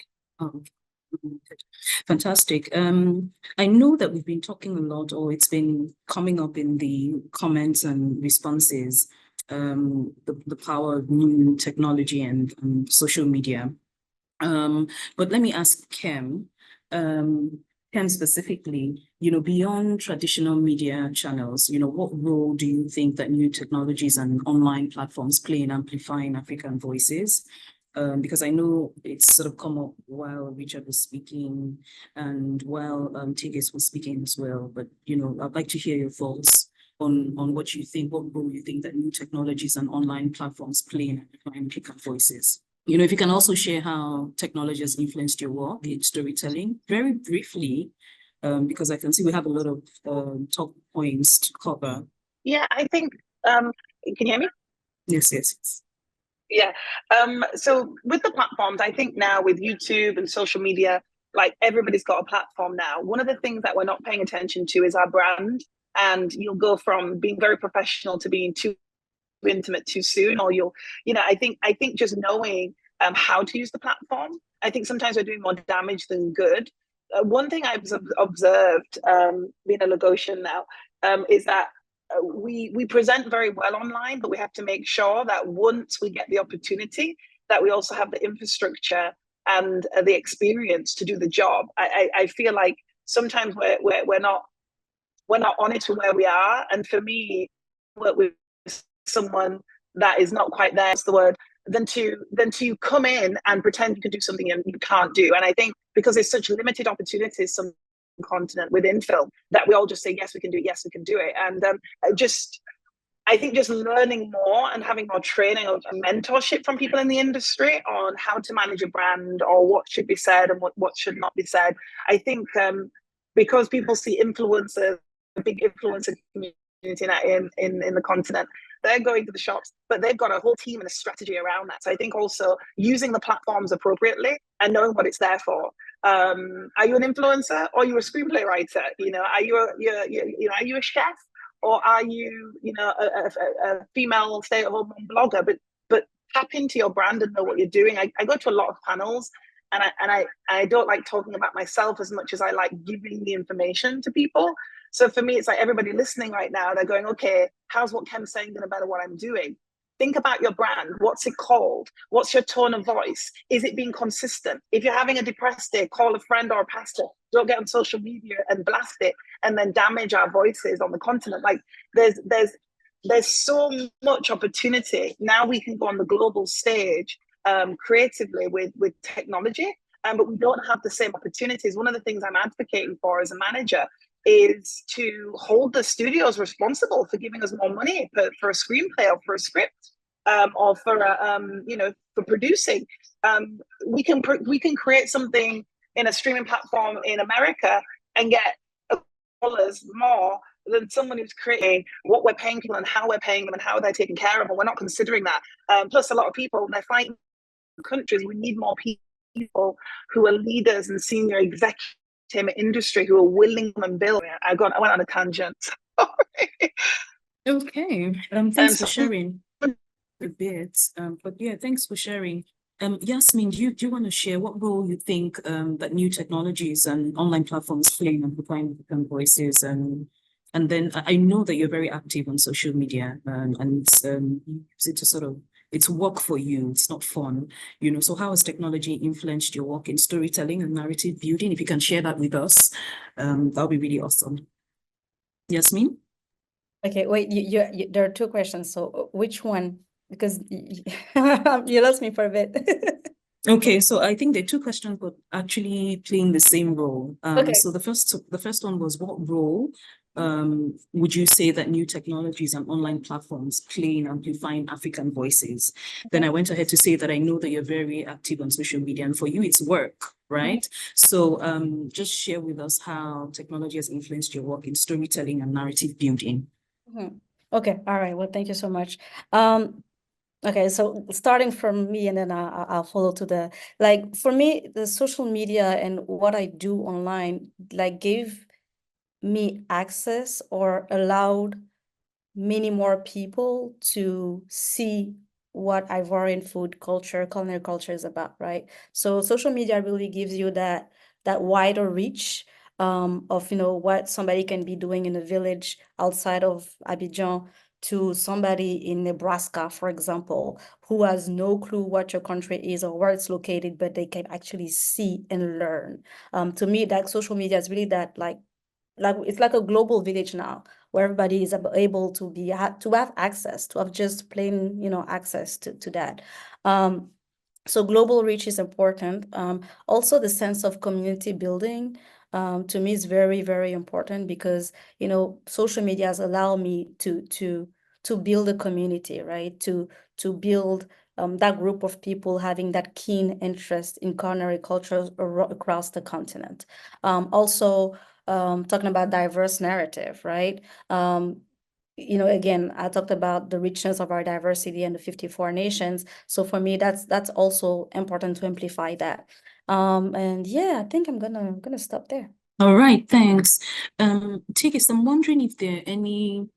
Fantastic. I know that we've been talking a lot, or it's been coming up in the comments and responses, the power of new technology and social media. But let me ask Kem, specifically, beyond traditional media channels, what role do you think that new technologies and online platforms play in amplifying African voices? Because I know it's sort of come up while Richard was speaking and while Tigist was speaking as well. But, I'd like to hear your thoughts on what you think, what role you think that new technologies and online platforms play in amplifying African voices. If you can also share how technology has influenced your work in storytelling, very briefly, because I can see we have a lot of top points to cover. Yeah, I think, can you hear me? Yes. Yeah. So with the platforms, I think now with YouTube and social media, like everybody's got a platform now. One of the things that we're not paying attention to is our brand. And you'll go from being very professional to being too intimate too soon, or I think just knowing how to use the platform. I think sometimes we're doing more damage than good. One thing I've observed, being a Lagosian now, is that we present very well online, but we have to make sure that once we get the opportunity, that we also have the infrastructure and the experience to do the job. I feel like sometimes we're not honest with where we are, and for me, work with someone that is not quite there, that's the word, than to come in and pretend you can do something and you can't do. And I think because there's such limited opportunities some continent within film, that we all just say, yes, we can do it, yes, we can do it. And I think just learning more and having more training or mentorship from people in the industry on how to manage a brand, or what should be said and what should not be said. I think because people see influencers, a big influencer community in the continent, they're going to the shops, but they've got a whole team and a strategy around that. So I think also using the platforms appropriately and knowing what it's there for. Are you an influencer, or are you a screenplay writer? Are you a chef, or are you a female stay-at-home blogger? But tap into your brand and know what you're doing. I go to a lot of panels, and I don't like talking about myself as much as I like giving the information to people. So for me, it's like everybody listening right now, they're going, okay, how's what Kem's saying going to better what I'm doing? Think about your brand. What's it called? What's your tone of voice? Is it being consistent? If you're having a depressed day, call a friend or a pastor. Don't get on social media and blast it and then damage our voices on the continent. Like there's so much opportunity. Now we can go on the global stage creatively with technology, but we don't have the same opportunities. One of the things I'm advocating for as a manager is to hold the studios responsible for giving us more money for a screenplay or for a script, or for for producing. We can create something in a streaming platform in America and get dollars more than someone who's creating what we're paying people and how we're paying them and how they're taken care of, and we're not considering that. Plus, a lot of people, they're fighting countries. We need more people who are leaders and senior executives industry who are willing and build. I went on a tangent. Okay. Thanks for sharing a bit. But yeah, thanks for sharing. Yasmine, do you want to share what role you think that new technologies and online platforms play in amplifying African voices? And then I know that you're very active on social media, and it's you use it to sort of, it's work for you, it's not fun, so how has technology influenced your work in storytelling and narrative building? If you can share that with us, that'll be really awesome. Yasmine? Okay, wait, you there are two questions, so which one? Because you lost me for a bit. Okay, so I think the two questions but actually playing the same role. Okay. So the first one was, what role would you say that new technologies and online platforms play in amplifying African voices? Then I went ahead to say that I know that you're very active on social media, and for you it's work, right? So just share with us how technology has influenced your work in storytelling and narrative building. Okay, all right. Well, thank you so much. Okay, so starting from me, and then I'll follow to the, like, for me, the social media and what I do online, like, gave me access or allowed many more people to see what Ivorian food culture, culinary culture is about, right? So social media really gives you that wider reach of, you know, what somebody can be doing in a village outside of Abidjan to somebody in Nebraska, for example, who has no clue what your country is or where it's located, but they can actually see and learn. To me, that social media is really that, like it's like a global village now, where everybody is able to have access, to have just plain, you know, access to that. So global reach is important. Also the sense of community building, to me is very, very important, because, you know, social media has allowed me to build a community, right? To build that group of people having that keen interest in culinary culture across the continent. Also, talking about diverse narrative, right? You know, again, I talked about the richness of our diversity and the 54 nations. So for me, that's also important to amplify that. And yeah, I think I'm gonna stop there. All right, thanks. Tigist, I'm wondering if there are any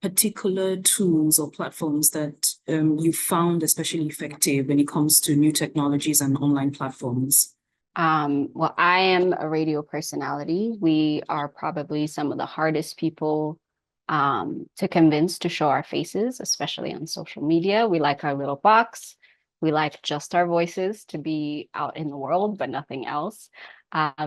particular tools or platforms that you found especially effective when it comes to new technologies and online platforms? Well, I am a radio personality. We are probably some of the hardest people to convince to show our faces, especially on social media. We like our little box. We like just our voices to be out in the world, but nothing else.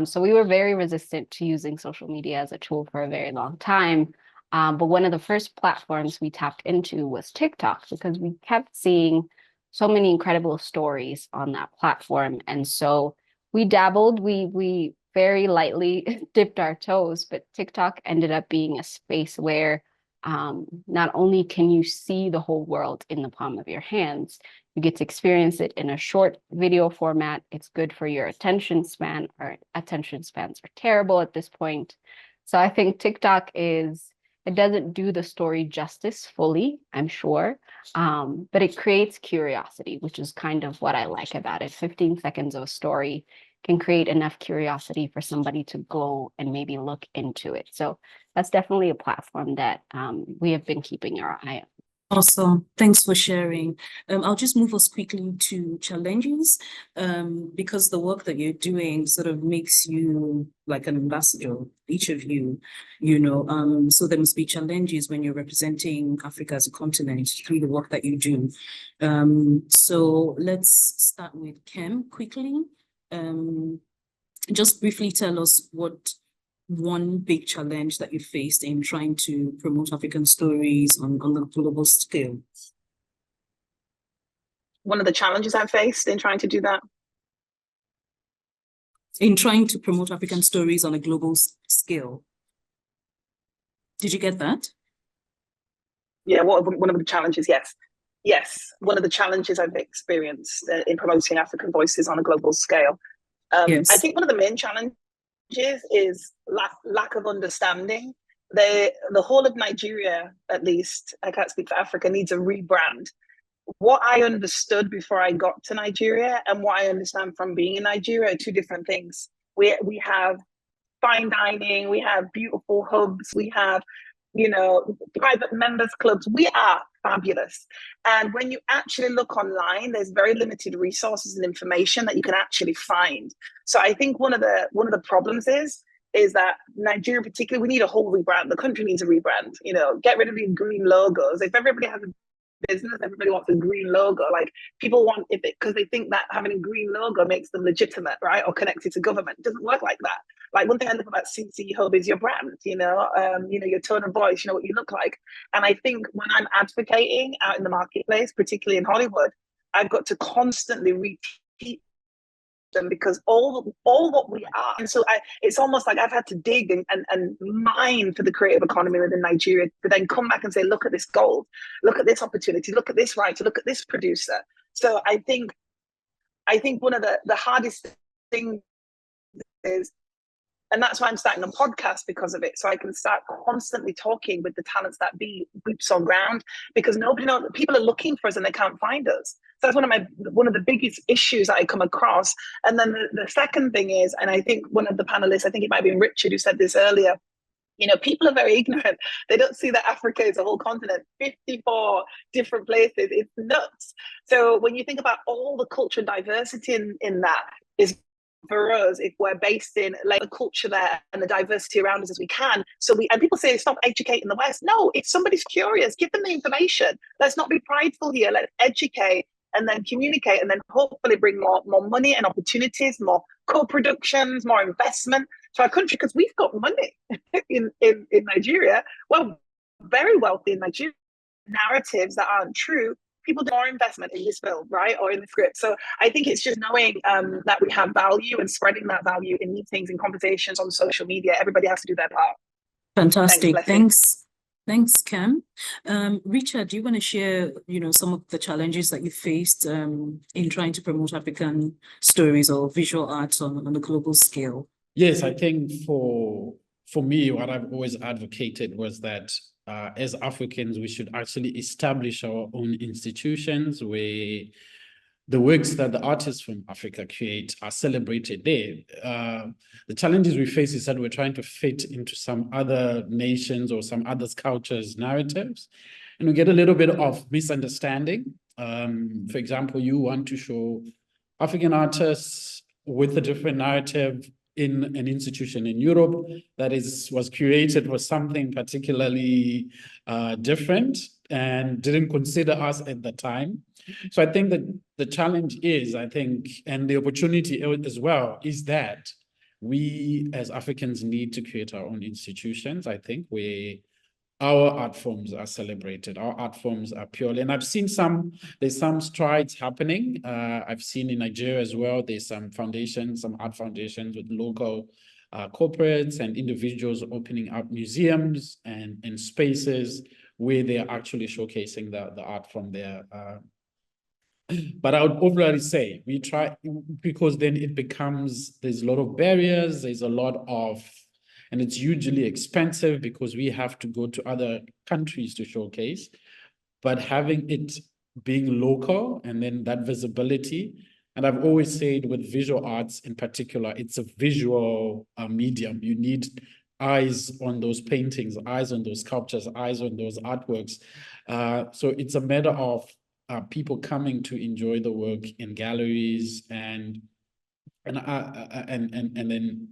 So we were very resistant to using social media as a tool for a very long time. But one of the first platforms we tapped into was TikTok, because we kept seeing so many incredible stories on that platform. And so we dabbled, we very lightly dipped our toes, but TikTok ended up being a space where not only can you see the whole world in the palm of your hands, you get to experience it in a short video format. It's good for your attention span. Our attention spans are terrible at this point. So I think TikTok it doesn't do the story justice fully, I'm sure, but it creates curiosity, which is kind of what I like about it. 15 seconds of a story can create enough curiosity for somebody to go and maybe look into it. So that's definitely a platform that we have been keeping our eye on. Awesome. Thanks for sharing. I'll just move us quickly to challenges, because the work that you're doing sort of makes you like an ambassador, each of you, you know. So there must be challenges when you're representing Africa as a continent through the work that you do. So let's start with Kem quickly. Just briefly tell us what one big challenge that you faced in trying to promote African stories on a global scale. One of the challenges I faced in trying to do that? In trying to promote African stories on a global scale. Did you get that? Yeah, one of the challenges, yes. Yes, one of the challenges I've experienced in promoting African voices on a global scale. Yes. I think one of the main challenges is lack of understanding. The whole of Nigeria, at least, I can't speak for Africa, needs a rebrand. What I understood before I got to Nigeria and what I understand from being in Nigeria are two different things. We have fine dining, we have beautiful hubs, we have, you know, private members clubs. We are fabulous. And when you actually look online, there's very limited resources and information that you can actually find. So I think one of the problems is that Nigeria particularly, we need a whole rebrand. The country needs a rebrand, you know, get rid of these green logos. If everybody has a business, everybody wants a green logo. Like, people want it because they think that having a green logo makes them legitimate, right? Or connected to government. It doesn't work like that. Like, one thing I love about CC Hub is your brand, you know, your tone of voice, you know, what you look like. And I think when I'm advocating out in the marketplace, particularly in Hollywood, I've got to constantly reteach because all what we are. And so it's almost like I've had to dig and mine for the creative economy within Nigeria to then come back and say, look at this gold, look at this opportunity, look at this writer, look at this producer. So I think one of the hardest things is, and that's why I'm starting a podcast, because of it, so I can start constantly talking with the talents that be boots on ground, because nobody knows, people are looking for us and they can't find us. So that's one of the biggest issues that I come across. And then the second thing is, and I think one of the panelists, I think it might have been Richard who said this earlier, people are very ignorant. They don't see that Africa is a whole continent, 54 different places. It's nuts. So when you think about all the culture and diversity in that, is for us, if we're based in like the culture there and the diversity around us as we can. And people say stop educating the West. No, if somebody's curious, give them the information. Let's not be prideful here. Let's educate and then communicate, and then hopefully bring more money and opportunities, more co-productions, more investment to our country, because we've got money in Nigeria. We're very wealthy in Nigeria. Narratives that aren't true, people do more investment in this film, right, or in the script. So I think it's just knowing that we have value and spreading that value in meetings and conversations on social media. Everybody has to do their part. Fantastic. Thanks, Kem. Richard, do you want to share, some of the challenges that you faced in trying to promote African stories or visual arts on a global scale? Yes, I think for me, what I've always advocated was that as Africans, we should actually establish our own institutions where the works that the artists from Africa create are celebrated there. The challenges we face is that we're trying to fit into some other nations or some other cultures' narratives, and we get a little bit of misunderstanding. For example, you want to show African artists with a different narrative in an institution in Europe that was created for something particularly different and didn't consider us at the time. So I think that the challenge is, and the opportunity as well, is that we as Africans need to create our own institutions, I think, where our art forms are celebrated, our art forms are purely, and I've seen there's some strides happening. I've seen in Nigeria as well, there's some art foundations with local corporates and individuals opening up museums and spaces where they're actually showcasing the art from there. But I would overall say we try, because then there's a lot of barriers, and it's hugely expensive because we have to go to other countries to showcase. But having it being local and then that visibility, and I've always said with visual arts in particular, it's a visual medium. You need eyes on those paintings, eyes on those sculptures, eyes on those artworks. So it's a matter of people coming to enjoy the work in galleries and then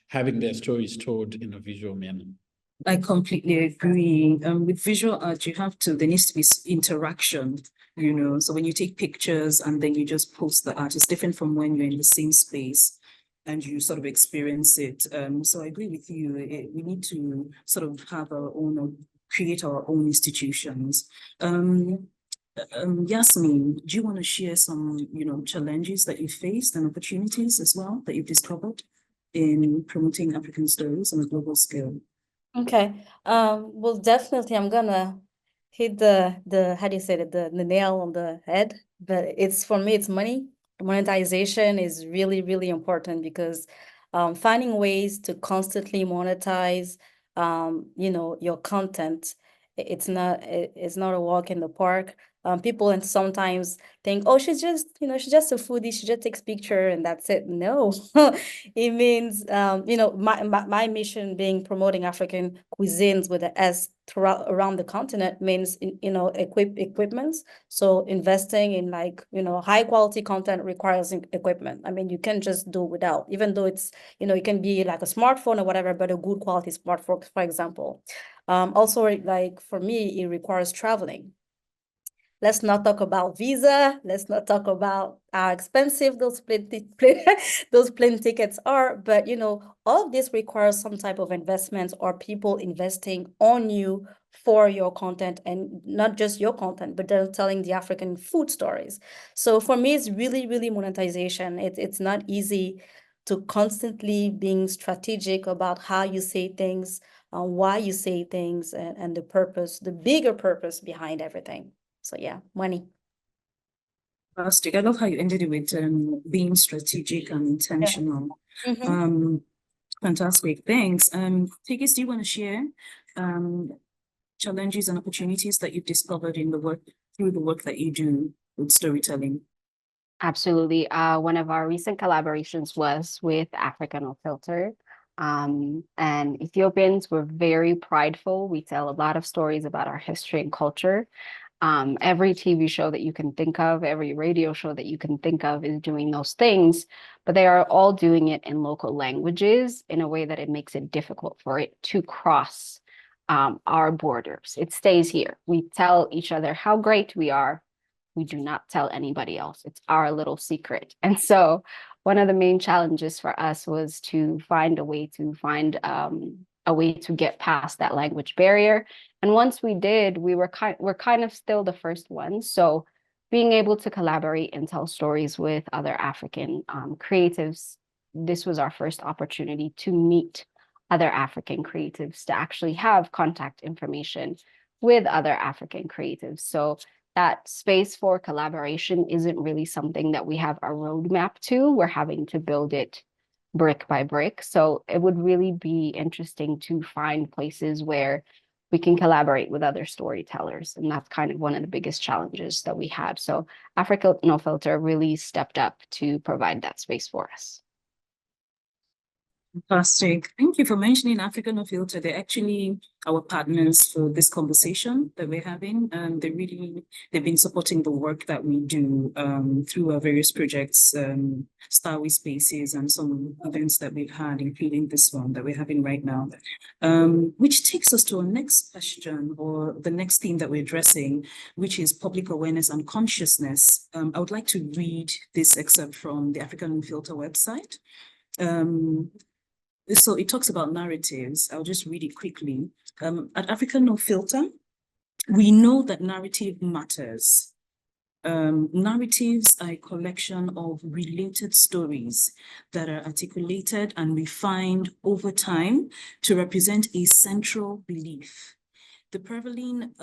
having their stories told in a visual manner. I completely agree. With visual art, there needs to be interaction, so when you take pictures and then you just post the art, it's different from when you're in the same space and you sort of experience it. So I agree with you. We need to sort of have our own, or create our own institutions. Yasmine, do you want to share some, challenges that you faced and opportunities as well that you've discovered in promoting African stories on a global scale? Okay. Well, definitely, I'm gonna hit the how do you say it, the nail on the head. But for me, it's money. Monetization is really, really important, because finding ways to constantly monetize, your content, it's not a walk in the park. People and sometimes think, oh, she's just a foodie, she just takes picture and that's it. No, it means, my mission being promoting African cuisines with the S around the continent means, equipments. So investing in high quality content requires equipment. I mean, you can just do without, even though it's, it can be like a smartphone or whatever, but a good quality smartphone, for example. Also, for me, it requires traveling. Let's not talk about visa. Let's not talk about how expensive those plane tickets are. But, all of this requires some type of investment or people investing on you for your content, and not just your content, but they're telling the African food stories. So for me, it's really, really monetization. It's not easy to constantly being strategic about how you say things, why you say things, and the purpose, the bigger purpose behind everything. So yeah, money. Fantastic. I love how you ended it with being strategic and intentional. Fantastic. Thanks. Tigist, do you want to share challenges and opportunities that you've discovered in the work through the work that you do with storytelling? Absolutely. One of our recent collaborations was with Africa No Filter. And Ethiopians were very prideful. We tell a lot of stories about our history and culture. Every TV show that you can think of, every radio show that you can think of is doing those things, but they are all doing it in local languages in a way that it makes it difficult for it to cross our borders. It stays here. We tell each other how great we are. We do not tell anybody else. It's our little secret. And so one of the main challenges for us was to find a way to get past that language barrier. And once we did, we're kind of still the first ones. So being able to collaborate and tell stories with other African creatives, this was our first opportunity to meet other African creatives, to actually have contact information with other African creatives. So that space for collaboration isn't really something that we have a roadmap to. We're having to build it brick by brick. So it would really be interesting to find places where we can collaborate with other storytellers. And that's kind of one of the biggest challenges that we had. So Africa No Filter really stepped up to provide that space for us. Fantastic. Thank you for mentioning Africa No Filter. They're actually our partners for this conversation that we're having. They've been supporting the work that we do through our various projects, Starway Spaces, and some events that we've had, including this one that we're having right now. Which takes us to our next question, or the next theme that we're addressing, which is public awareness and consciousness. I would like to read this excerpt from the Africa No Filter website. So it talks about narratives. I'll just read it quickly. At Africa No Filter, we know that narrative matters. Narratives are a collection of related stories that are articulated and refined over time to represent a central belief. The prevailing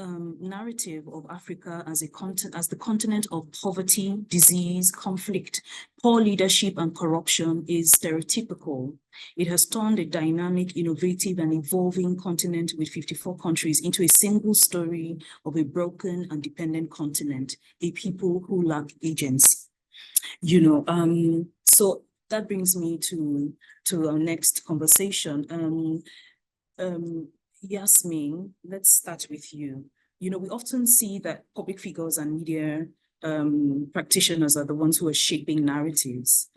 narrative of Africa as the continent of poverty, disease, conflict, poor leadership, and corruption is stereotypical. It has turned a dynamic, innovative, and evolving continent with 54 countries into a single story of a broken and dependent continent, a people who lack agency. So that brings me to our next conversation. Yasmine, let's start with you. We often see that public figures and media practitioners are the ones who are shaping narratives.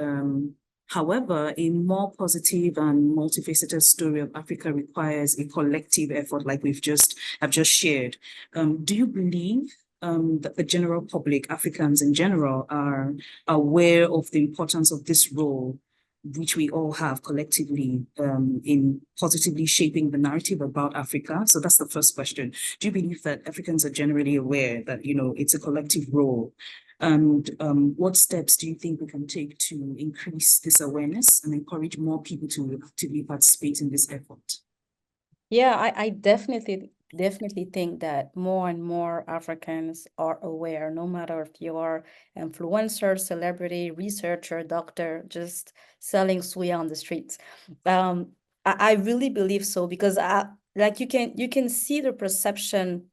However, a more positive and multifaceted story of Africa requires a collective effort, like I've just shared. Do you believe that the general public, Africans in general, are aware of the importance of this role, which we all have collectively in positively shaping the narrative about Africa? So that's the first question. Do you believe that Africans are generally aware that, it's a collective role? And what steps do you think we can take to increase this awareness and encourage more people to actively participate in this effort? Yeah, I definitely think that more and more Africans are aware, no matter if you're influencer, celebrity, researcher, doctor, just selling suya on the streets. I really believe so, because you can see the perception,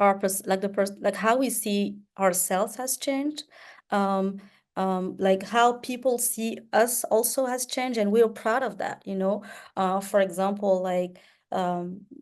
like how we see ourselves has changed. Like how people see us also has changed, and we're proud of that. For example, like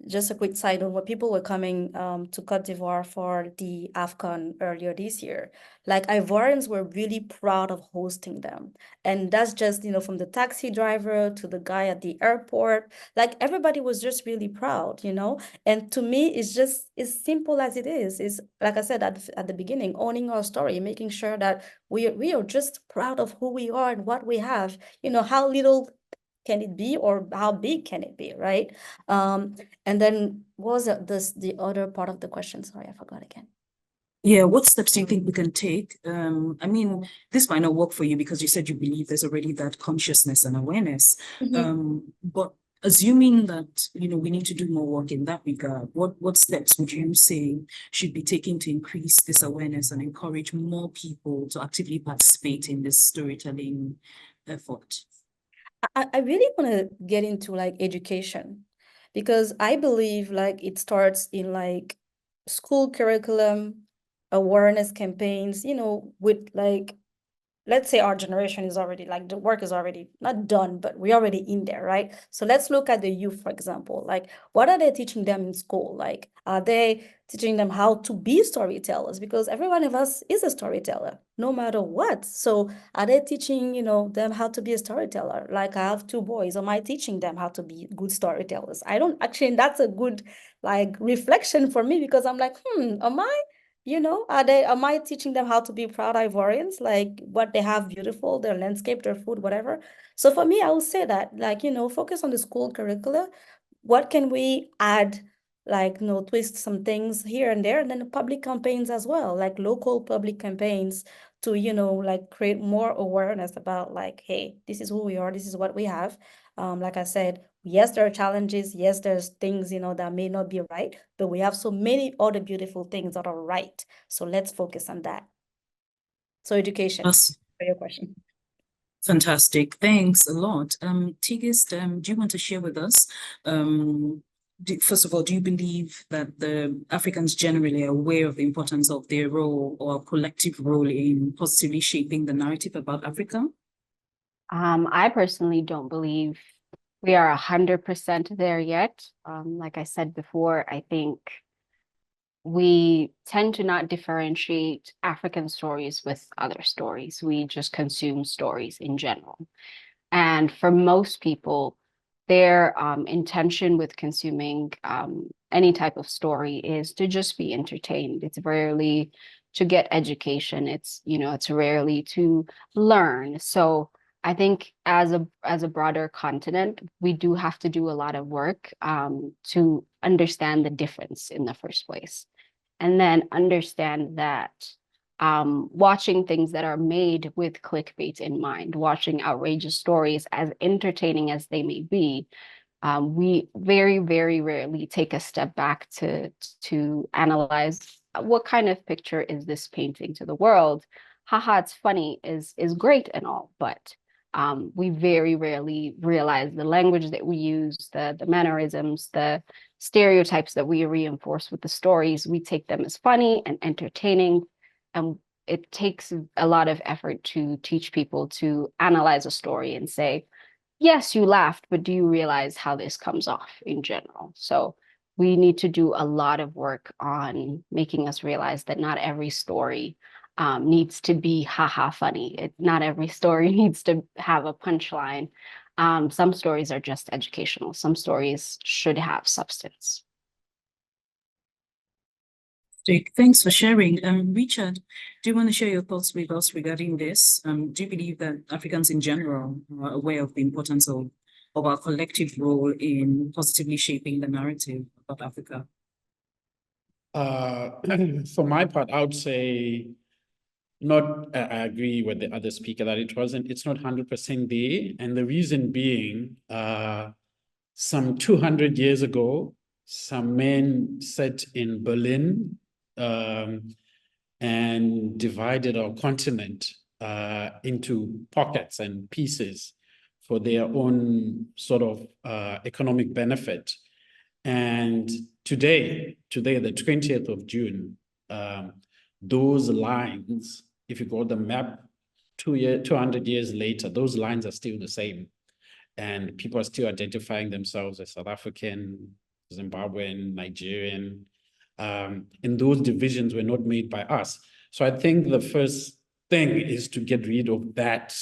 just a quick side note, when people were coming to Cote d'Ivoire for the AFCON earlier this year, like Ivorians were really proud of hosting them. And that's just, from the taxi driver to the guy at the airport, like everybody was just really proud, And to me, it's just as simple as it is. It's like I said at the beginning, owning our story, making sure that we are just proud of who we are and what we have, how little can it be, or how big can it be, right? And then what was the other part of the question? Sorry, I forgot again. Yeah, what steps do you think we can take? I mean, this might not work for you because you said you believe there's already that consciousness and awareness. But assuming that, we need to do more work in that regard, what steps would you say should be taken to increase this awareness and encourage more people to actively participate in this storytelling effort? I really want to get into like education, because I believe like it starts in like school curriculum, awareness campaigns, with like, let's say our generation is already like, the work is already not done, but we're already in there, right? So let's look at the youth, for example. Like, what are they teaching them in school? Like, are they teaching them how to be storytellers? Because every one of us is a storyteller, no matter what. So are they teaching, them how to be a storyteller? Like, I have two boys. Am I teaching them how to be good storytellers? I don't actually, that's a good like reflection for me, because I'm like, am I? Am I teaching them how to be proud Ivorians, like what they have beautiful, their landscape, their food, whatever? So for me, I would say that, like, focus on the school curricula. What can we add, like, twist some things here and there, and then public campaigns as well, like local public campaigns to, like create more awareness about like, hey, this is who we are, this is what we have. Like I said, yes, there are challenges. Yes, there's things, that may not be right, but we have so many other beautiful things that are right. So let's focus on that. So education, Yes. for your question. Fantastic. Thanks a lot. Tigist, do you want to share with us, first of all, do you believe that the Africans generally are aware of the importance of their role or collective role in positively shaping the narrative about Africa? I personally don't believe we are 100% there yet. Like I said before, I think we tend to not differentiate African stories with other stories. We just consume stories in general. And for most people, their intention with consuming any type of story is to just be entertained. It's rarely to get education. It's rarely to learn. So I think as a broader continent, we do have to do a lot of work to understand the difference in the first place. And then understand that watching things that are made with clickbait in mind, watching outrageous stories, as entertaining as they may be, we very, very rarely take a step back to analyze what kind of picture is this painting to the world. Haha, it's funny is great and all, but we very rarely realize the language that we use, the mannerisms, the stereotypes that we reinforce with the stories. We take them as funny and entertaining, and it takes a lot of effort to teach people to analyze a story and say, yes, you laughed, but do you realize how this comes off in general? So we need to do a lot of work on making us realize that not every story needs to be haha funny. Not every story needs to have a punchline. Some stories are just educational. Some stories should have substance. Thanks for sharing. Richard, do you want to share your thoughts with us regarding this? Do you believe that Africans in general are aware of the importance of our collective role in positively shaping the narrative about Africa? For my part, I would say not. I agree with the other speaker that it's not 100% there. And the reason being, some 200 years ago, some men sat in Berlin and divided our continent into pockets and pieces for their own sort of economic benefit. And today, the 20th of June, those lines, if you go the map 200 years later, those lines are still the same. And people are still identifying themselves as South African, Zimbabwean, Nigerian. And those divisions were not made by us. So I think the first thing is to get rid of that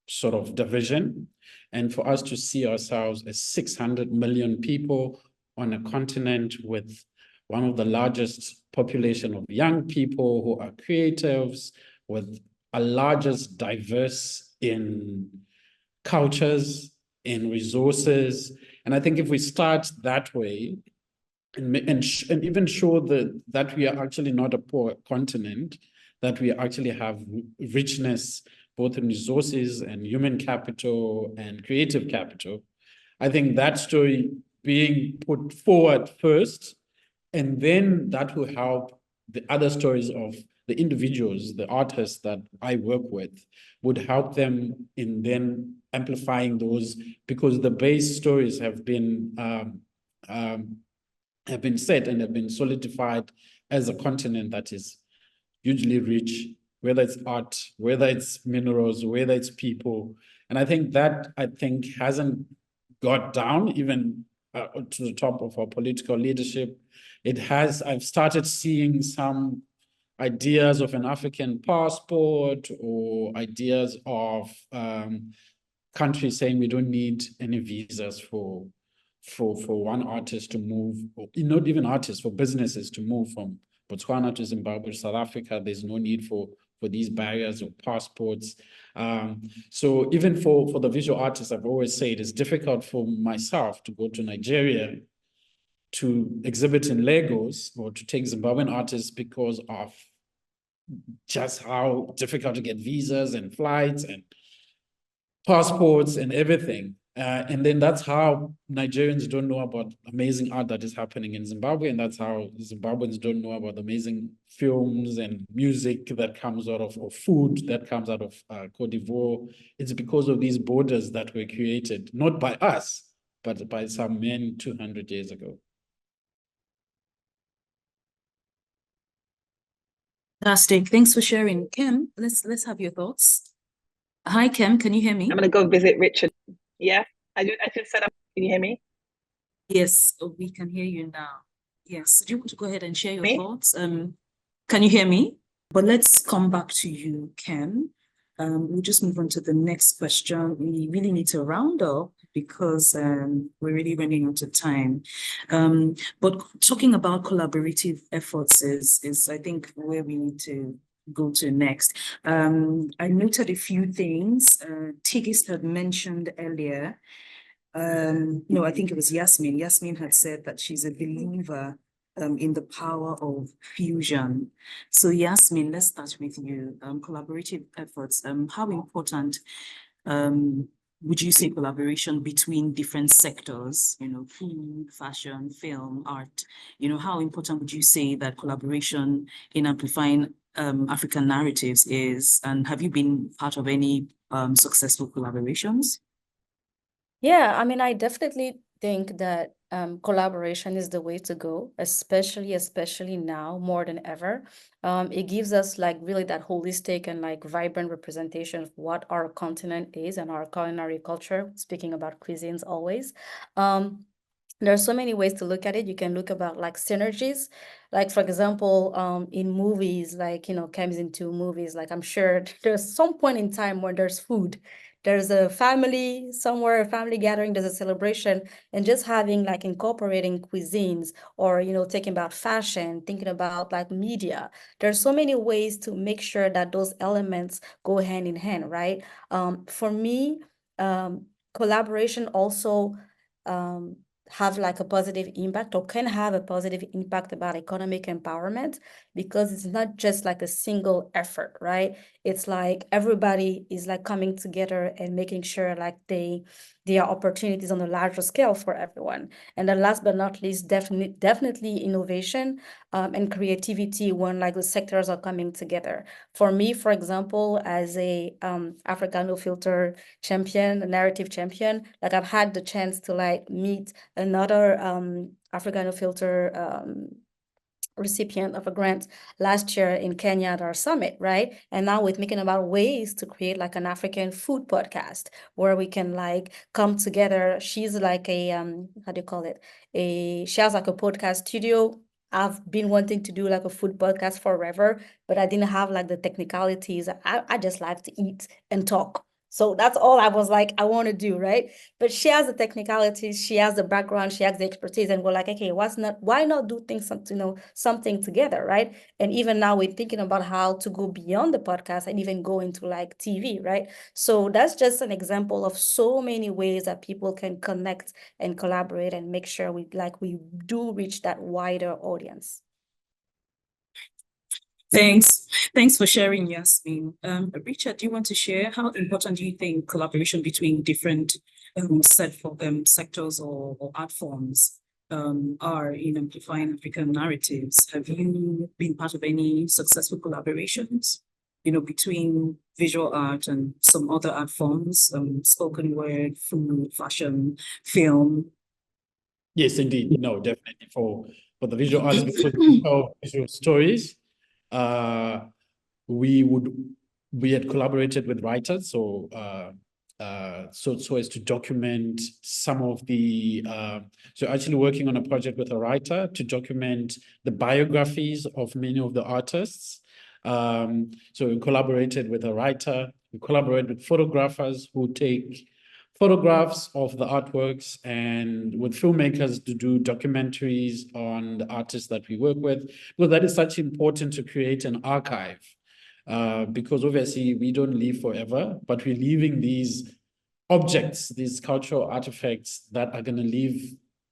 sort of division, and for us to see ourselves as 600 million people on a continent with one of the largest population of young people who are creatives, with a largest diverse in cultures, in resources. And I think if we start that way, and even show that we are actually not a poor continent, that we actually have richness both in resources and human capital and creative capital. I think that story being put forward first, and then that will help the other stories of the individuals, the artists that I work with, would help them in then amplifying those, because the base stories have been set and have been solidified as a continent that is hugely rich, whether it's art, whether it's minerals, whether it's people. And I think that, hasn't got down even to the top of our political leadership. It has, I've started seeing some ideas of an African passport, or ideas of countries saying we don't need any visas for one artist to move, or not even artists, for businesses to move from Botswana to Zimbabwe, South Africa. There's no need for these barriers or passports. So even for the visual artists, I've always said it's difficult for myself to go to Nigeria to exhibit in Lagos, or to take Zimbabwean artists, because of just how difficult to get visas and flights and passports and everything. And then that's how Nigerians don't know about amazing art that is happening in Zimbabwe. And that's how Zimbabweans don't know about amazing films and music that comes out of, or food that comes out of Cote d'Ivoire. It's because of these borders that were created, not by us, but by some men 200 years ago. Fantastic. Thanks for sharing. Kem, let's have your thoughts. Hi, Kem, can you hear me? I'm gonna go visit Richard. Yeah, I just said, can you hear me? Yes, we can hear you now. Yes, do you want to go ahead and share your Me? thoughts? Can you hear me? But let's come back to you, Kem. We'll just move on to the next question. We really need to round up because we're really running out of time. But talking about collaborative efforts is I think where we need to go to next. I noted a few things. Tigist had mentioned earlier. No, I think it was Yasmine. Yasmine had said that she's a believer in the power of fusion. So Yasmine, let's start with you. Collaborative efforts. How important would you say collaboration between different sectors, food, fashion, film, art, how important would you say that collaboration in amplifying African narratives is? And have you been part of any successful collaborations? Yeah, I mean, I definitely think that collaboration is the way to go, especially now more than ever. It gives us like really that holistic and like vibrant representation of what our continent is and our culinary culture, speaking about cuisines always. There are so many ways to look at it. You can look about like synergies, like for example, in movies, like, comes into movies, like I'm sure there's some point in time where there's food. There's a family somewhere, a family gathering, there's a celebration, and just having like incorporating cuisines or, thinking about fashion, thinking about like media. There's so many ways to make sure that those elements go hand in hand, right? For me, collaboration also have like a positive impact, or can have a positive impact about economic empowerment, because it's not just like a single effort, right? It's like everybody is like coming together and making sure like there are opportunities on a larger scale for everyone. And then last but not least, definitely innovation and creativity when like the sectors are coming together. For me, for example, as a African No Filter champion, a narrative champion, like I've had the chance to like meet another African No Filter recipient of a grant last year in Kenya at our summit, right? And now we're thinking about ways to create like an African food podcast where we can like come together. She's like a how do you call it? She has like a podcast studio. I've been wanting to do like a food podcast forever, but I didn't have like the technicalities. I just like to eat and talk. So that's all I was like, I want to do, right? But she has the technicalities, she has the background, she has the expertise, and we're like, okay, why not do things, something together, right? And even now we're thinking about how to go beyond the podcast and even go into like TV, right? So that's just an example of so many ways that people can connect and collaborate and make sure we do reach that wider audience. Thanks for sharing, Yasmine. Richard, do you want to share how important do you think collaboration between different sectors or art forms are in amplifying African narratives? Have you been part of any successful collaborations, between visual art and some other art forms, spoken word, food, fashion, film? Yes, indeed. No, definitely for the visual arts, because we tell visual stories. We had collaborated with writers, so as to document some of the so actually working on a project with a writer to document the biographies of many of the artists. So we collaborated with a writer, we collaborated with photographers who take photographs of the artworks, and with filmmakers to do documentaries on the artists that we work with, because that is such important to create an archive. Because obviously we don't live forever, but we're leaving these objects, these cultural artifacts that are going to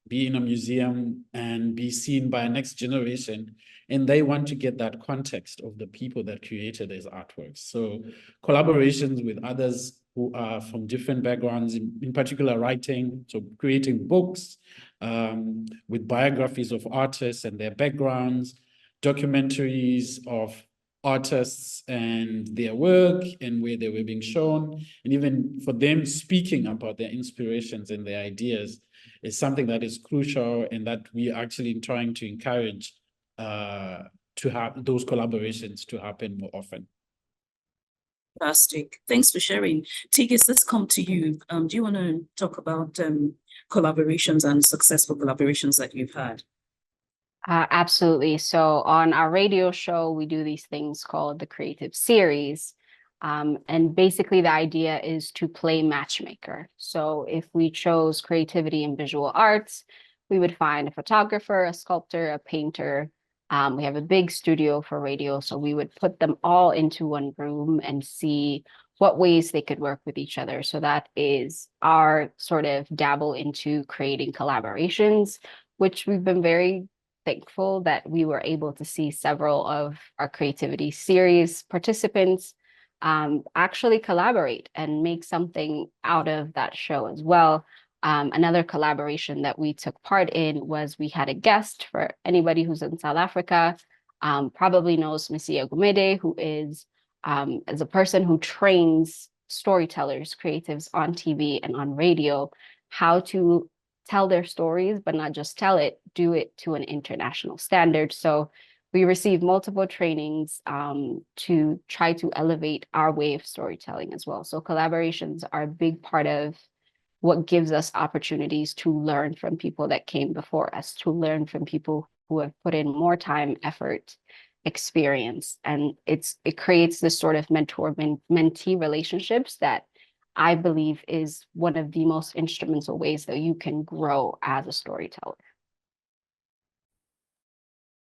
be in a museum and be seen by a next generation. And they want to get that context of the people that created these artworks. So collaborations with others who are from different backgrounds, in particular writing, so creating books with biographies of artists and their backgrounds, documentaries of artists and their work and where they were being shown, and even for them speaking about their inspirations and their ideas is something that is crucial, and that we are actually trying to encourage to have those collaborations to happen more often. Fantastic. Thanks for sharing. Tigist, let's come to you. Do you want to talk about collaborations and successful collaborations that you've had? Absolutely. So on our radio show, we do these things called the creative series. And basically the idea is to play matchmaker. So if we chose creativity and visual arts, we would find a photographer, a sculptor, a painter. We have a big studio for radio, so we would put them all into one room and see what ways they could work with each other. So that is our sort of dabble into creating collaborations, which we've been very thankful that we were able to see several of our creativity series participants actually collaborate and make something out of that show as well. Another collaboration that we took part in was we had a guest. For anybody who's in South Africa, probably knows Missy Agumede, who is a person who trains storytellers, creatives on TV and on radio, how to tell their stories, but not just tell it, do it to an international standard. So we received multiple trainings to try to elevate our way of storytelling as well. So collaborations are a big part of what gives us opportunities to learn from people that came before us, to learn from people who have put in more time, effort, experience. And it creates this sort of mentor-mentee relationships that I believe is one of the most instrumental ways that you can grow as a storyteller.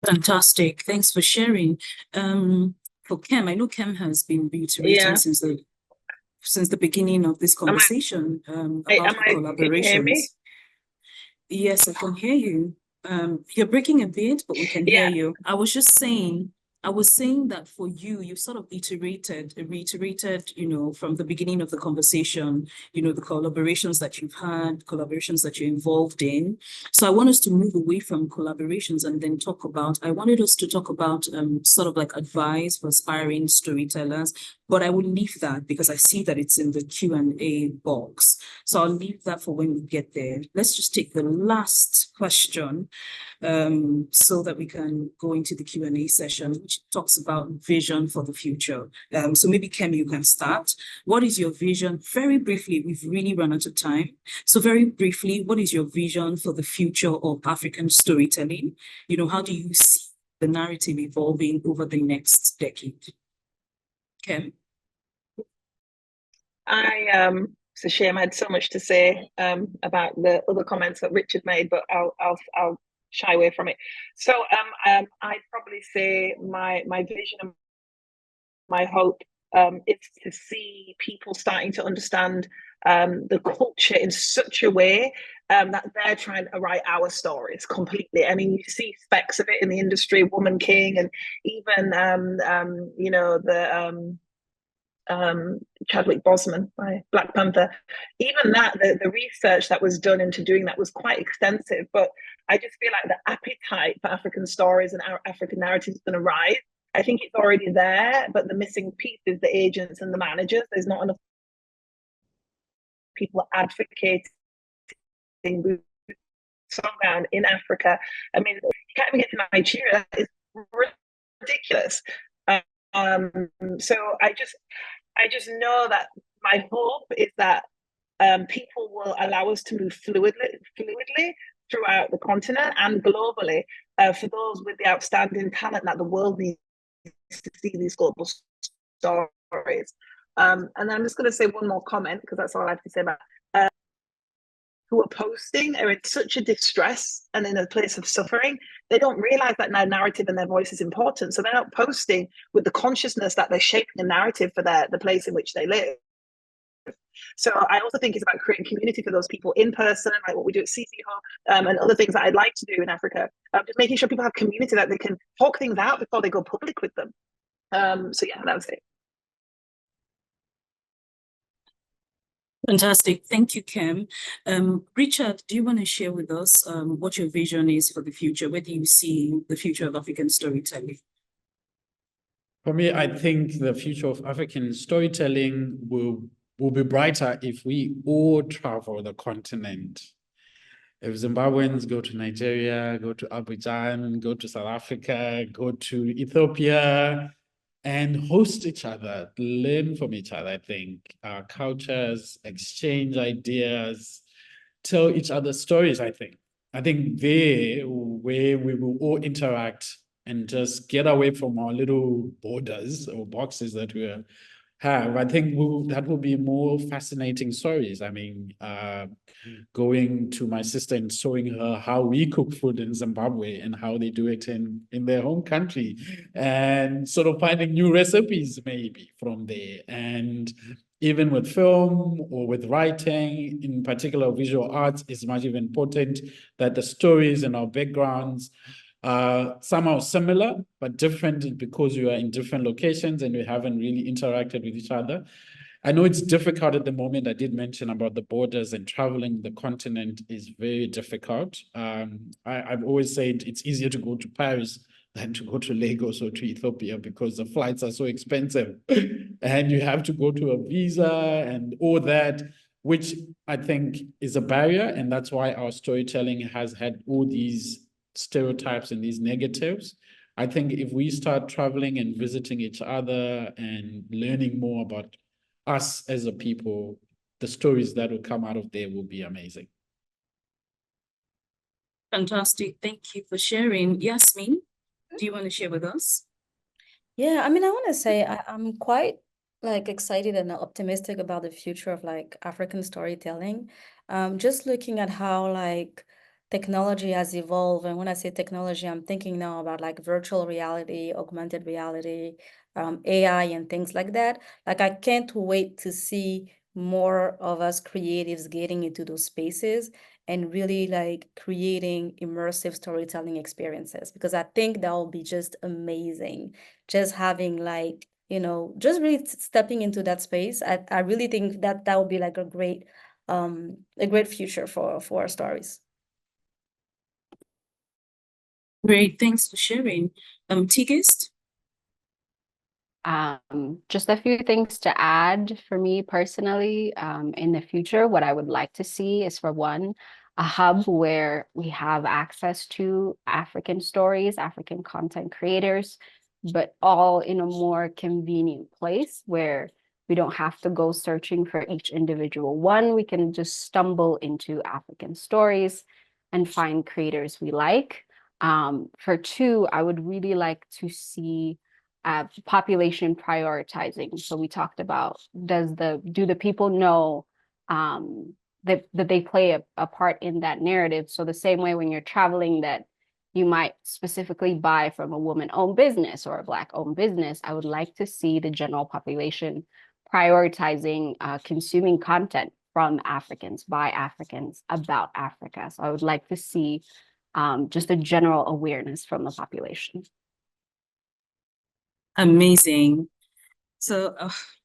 Fantastic. Thanks for sharing. For Kem, I know Kem has been reiterating since the beginning of this conversation about collaborations. Yes, I can hear you. You're breaking a bit, but we can hear you. I was saying that for you, you sort of reiterated, from the beginning of the conversation, the collaborations that you've had, collaborations that you're involved in. So I want us to move away from collaborations and then I wanted us to talk about sort of like advice for aspiring storytellers, but I will leave that because I see that it's in the Q&A box. So I'll leave that for when we get there. Let's just take the last question so that we can go into the Q&A session, which talks about vision for the future. So maybe Kem, you can start. What is your vision? Very briefly, we've really run out of time. So very briefly, what is your vision for the future of African storytelling? How do you see the narrative evolving over the next decade? Kem? It's a shame. I had so much to say about the other comments that Richard made, but I'll shy away from it. So I'd probably say my vision and my hope is to see people starting to understand the culture in such a way that they're trying to write our stories completely. I mean, you see specks of it in the industry, Woman King, and even you know, the Chadwick Boseman by Black Panther. Even that, the research that was done into doing that was quite extensive. But I just feel like the appetite for African stories and our African narratives is going to rise. I think it's already there, but the missing piece is the agents and the managers. There's not enough people advocating around in Africa. I mean, you can't even get to Nigeria. It's ridiculous. So I just know that my hope is that people will allow us to move fluidly throughout the continent and globally for those with the outstanding talent that the world needs to see these global stories. And then I'm just going to say one more comment, because that's all I have to say about who are posting are in such a distress and in a place of suffering. They don't realize that their narrative and their voice is important. So they're not posting with the consciousness that they're shaping a narrative for the place in which they live. So I also think it's about creating community for those people in person, like what we do at CC Hub, and other things that I'd like to do in Africa. Just making sure people have community that they can talk things out before they go public with them. So yeah, that was it. Fantastic. Thank you, Kem. Richard, do you want to share with us what your vision is for the future? Where do you see the future of African storytelling? For me, I think the future of African storytelling will be brighter if we all travel the continent. If Zimbabweans go to Nigeria, go to Abidjan, go to South Africa, go to Ethiopia, and host each other, learn from each other, I think. Our cultures, exchange ideas, tell each other stories, I think. I think there, where we will all interact and just get away from our little borders or boxes that we have, I think that will be more fascinating stories. I mean, going to my sister and showing her how we cook food in Zimbabwe and how they do it in their home country, and sort of finding new recipes maybe from there. And even with film or with writing, in particular visual arts, is much even important that the stories and our backgrounds are somehow similar but different because you are in different locations and you haven't really interacted with each other. I know it's difficult at the moment. I did mention about the borders, and traveling the continent is very difficult. I've always said it's easier to go to Paris than to go to Lagos or to Ethiopia because the flights are so expensive and you have to go to a visa and all that, which I think is a barrier. And that's why our storytelling has had all these stereotypes and these negatives. I think if we start traveling and visiting each other and learning more about us as a people, the stories that will come out of there will be amazing. Fantastic. Thank you for sharing. Yasmine, do you want to share with us? Yeah, I mean, I want to say I'm quite like excited and optimistic about the future of like African storytelling. Just looking at how like technology has evolved. And when I say technology, I'm thinking now about like virtual reality, augmented reality, AI and things like that. Like I can't wait to see more of us creatives getting into those spaces and really like creating immersive storytelling experiences, because I think that will be just amazing. Just having like, you know, just really stepping into that space. I really think that would be like a great future for our stories. Great, thanks for sharing. Tigist? Just a few things to add for me personally. In the future, what I would like to see is, for one, a hub where we have access to African stories, African content creators, but all in a more convenient place where we don't have to go searching for each individual one. We can just stumble into African stories and find creators we like. For two, I would really like to see population prioritizing. So we talked about, do the people know that they play a part in that narrative? So the same way when you're traveling, that you might specifically buy from a woman-owned business or a Black-owned business, I would like to see the general population prioritizing consuming content from Africans, by Africans, about Africa. So I would like to see just a general awareness from the population. Amazing. So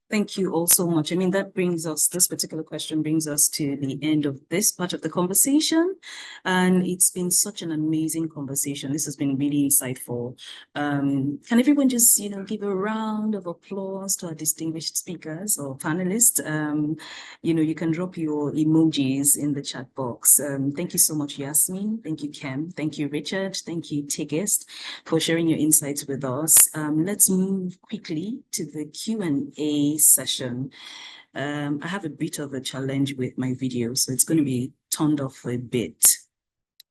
thank you all so much. I mean, this particular question brings us to the end of this part of the conversation. And it's been such an amazing conversation. This has been really insightful. Can everyone just, give a round of applause to our distinguished speakers or panelists? You can drop your emojis in the chat box. Thank you so much, Yasmine. Thank you, Kem. Thank you, Richard. Thank you, Tigist, for sharing your insights with us. Let's move quickly to the Q&A session. I have a bit of a challenge with my video, so it's going to be turned off for a bit.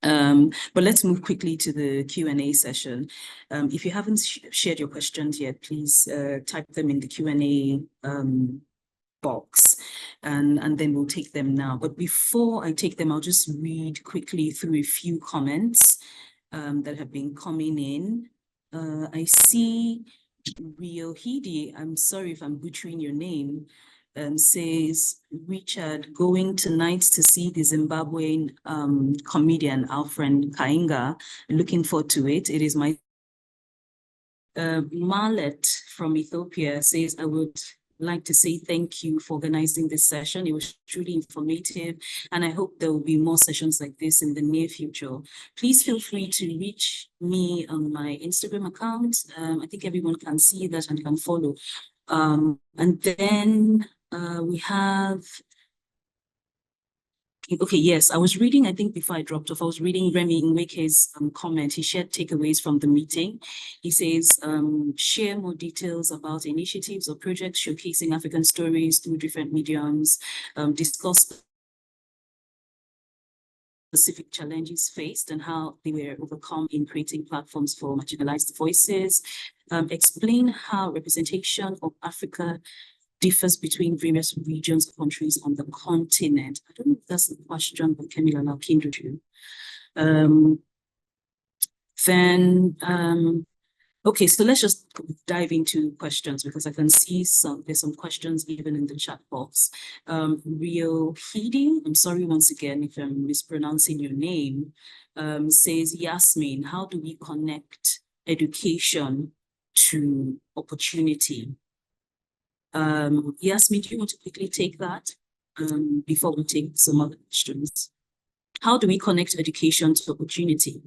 But let's move quickly to the Q&A session. If you haven't shared your questions yet, please type them in the Q&A box, and then we'll take them now. But before I take them, I'll just read quickly through a few comments that have been coming in. I see Riohidi, I'm sorry if I'm butchering your name, says, Richard, going tonight to see the Zimbabwean comedian Alfred Kainga. Looking forward to it. It is my Marlet from Ethiopia says, I would like to say thank you for organizing this session. It was truly informative, and I hope there will be more sessions like this in the near future. Please feel free to reach me on my Instagram account. I think everyone can see that and can follow. And then we have, okay, yes, I was reading, I think before I dropped off, I was reading Remy Nweke's comment. He shared takeaways from the meeting. He says, share more details about initiatives or projects showcasing African stories through different mediums, discuss specific challenges faced and how they were overcome in creating platforms for marginalized voices, explain how representation of Africa differs between various regions or countries on the continent. I don't know if that's the question, but Camila, I'll kindle you. Okay, so let's just dive into questions because I can see there's some questions even in the chat box. Rio Hidi, I'm sorry once again if I'm mispronouncing your name, says, Yasmine, how do we connect education to opportunity? Yasmine, do you want to quickly take that before we take some other questions? How do we connect education to opportunity?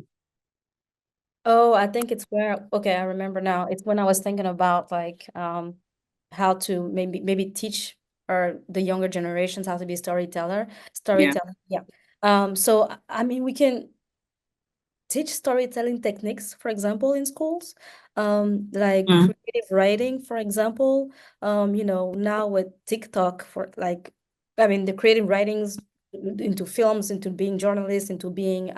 Oh, I think it's okay, I remember now. It's when I was thinking about like how to maybe teach the younger generations how to be storyteller. Yeah. So I mean, we can teach storytelling techniques, for example, in schools, like creative writing, for example. Now with TikTok, the creative writings into films, into being journalists, into being,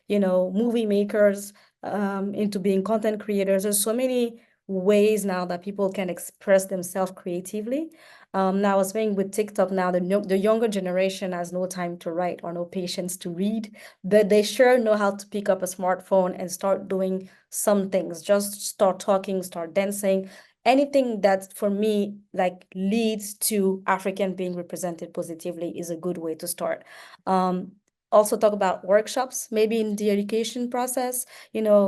movie makers, into being content creators. There's so many ways now that people can express themselves creatively. Now I was saying with TikTok now, the younger generation has no time to write or no patience to read, but they sure know how to pick up a smartphone and start doing some things. Just start talking, start dancing. Anything that for me like leads to African being represented positively is a good way to start. Also talk about workshops, maybe in the education process,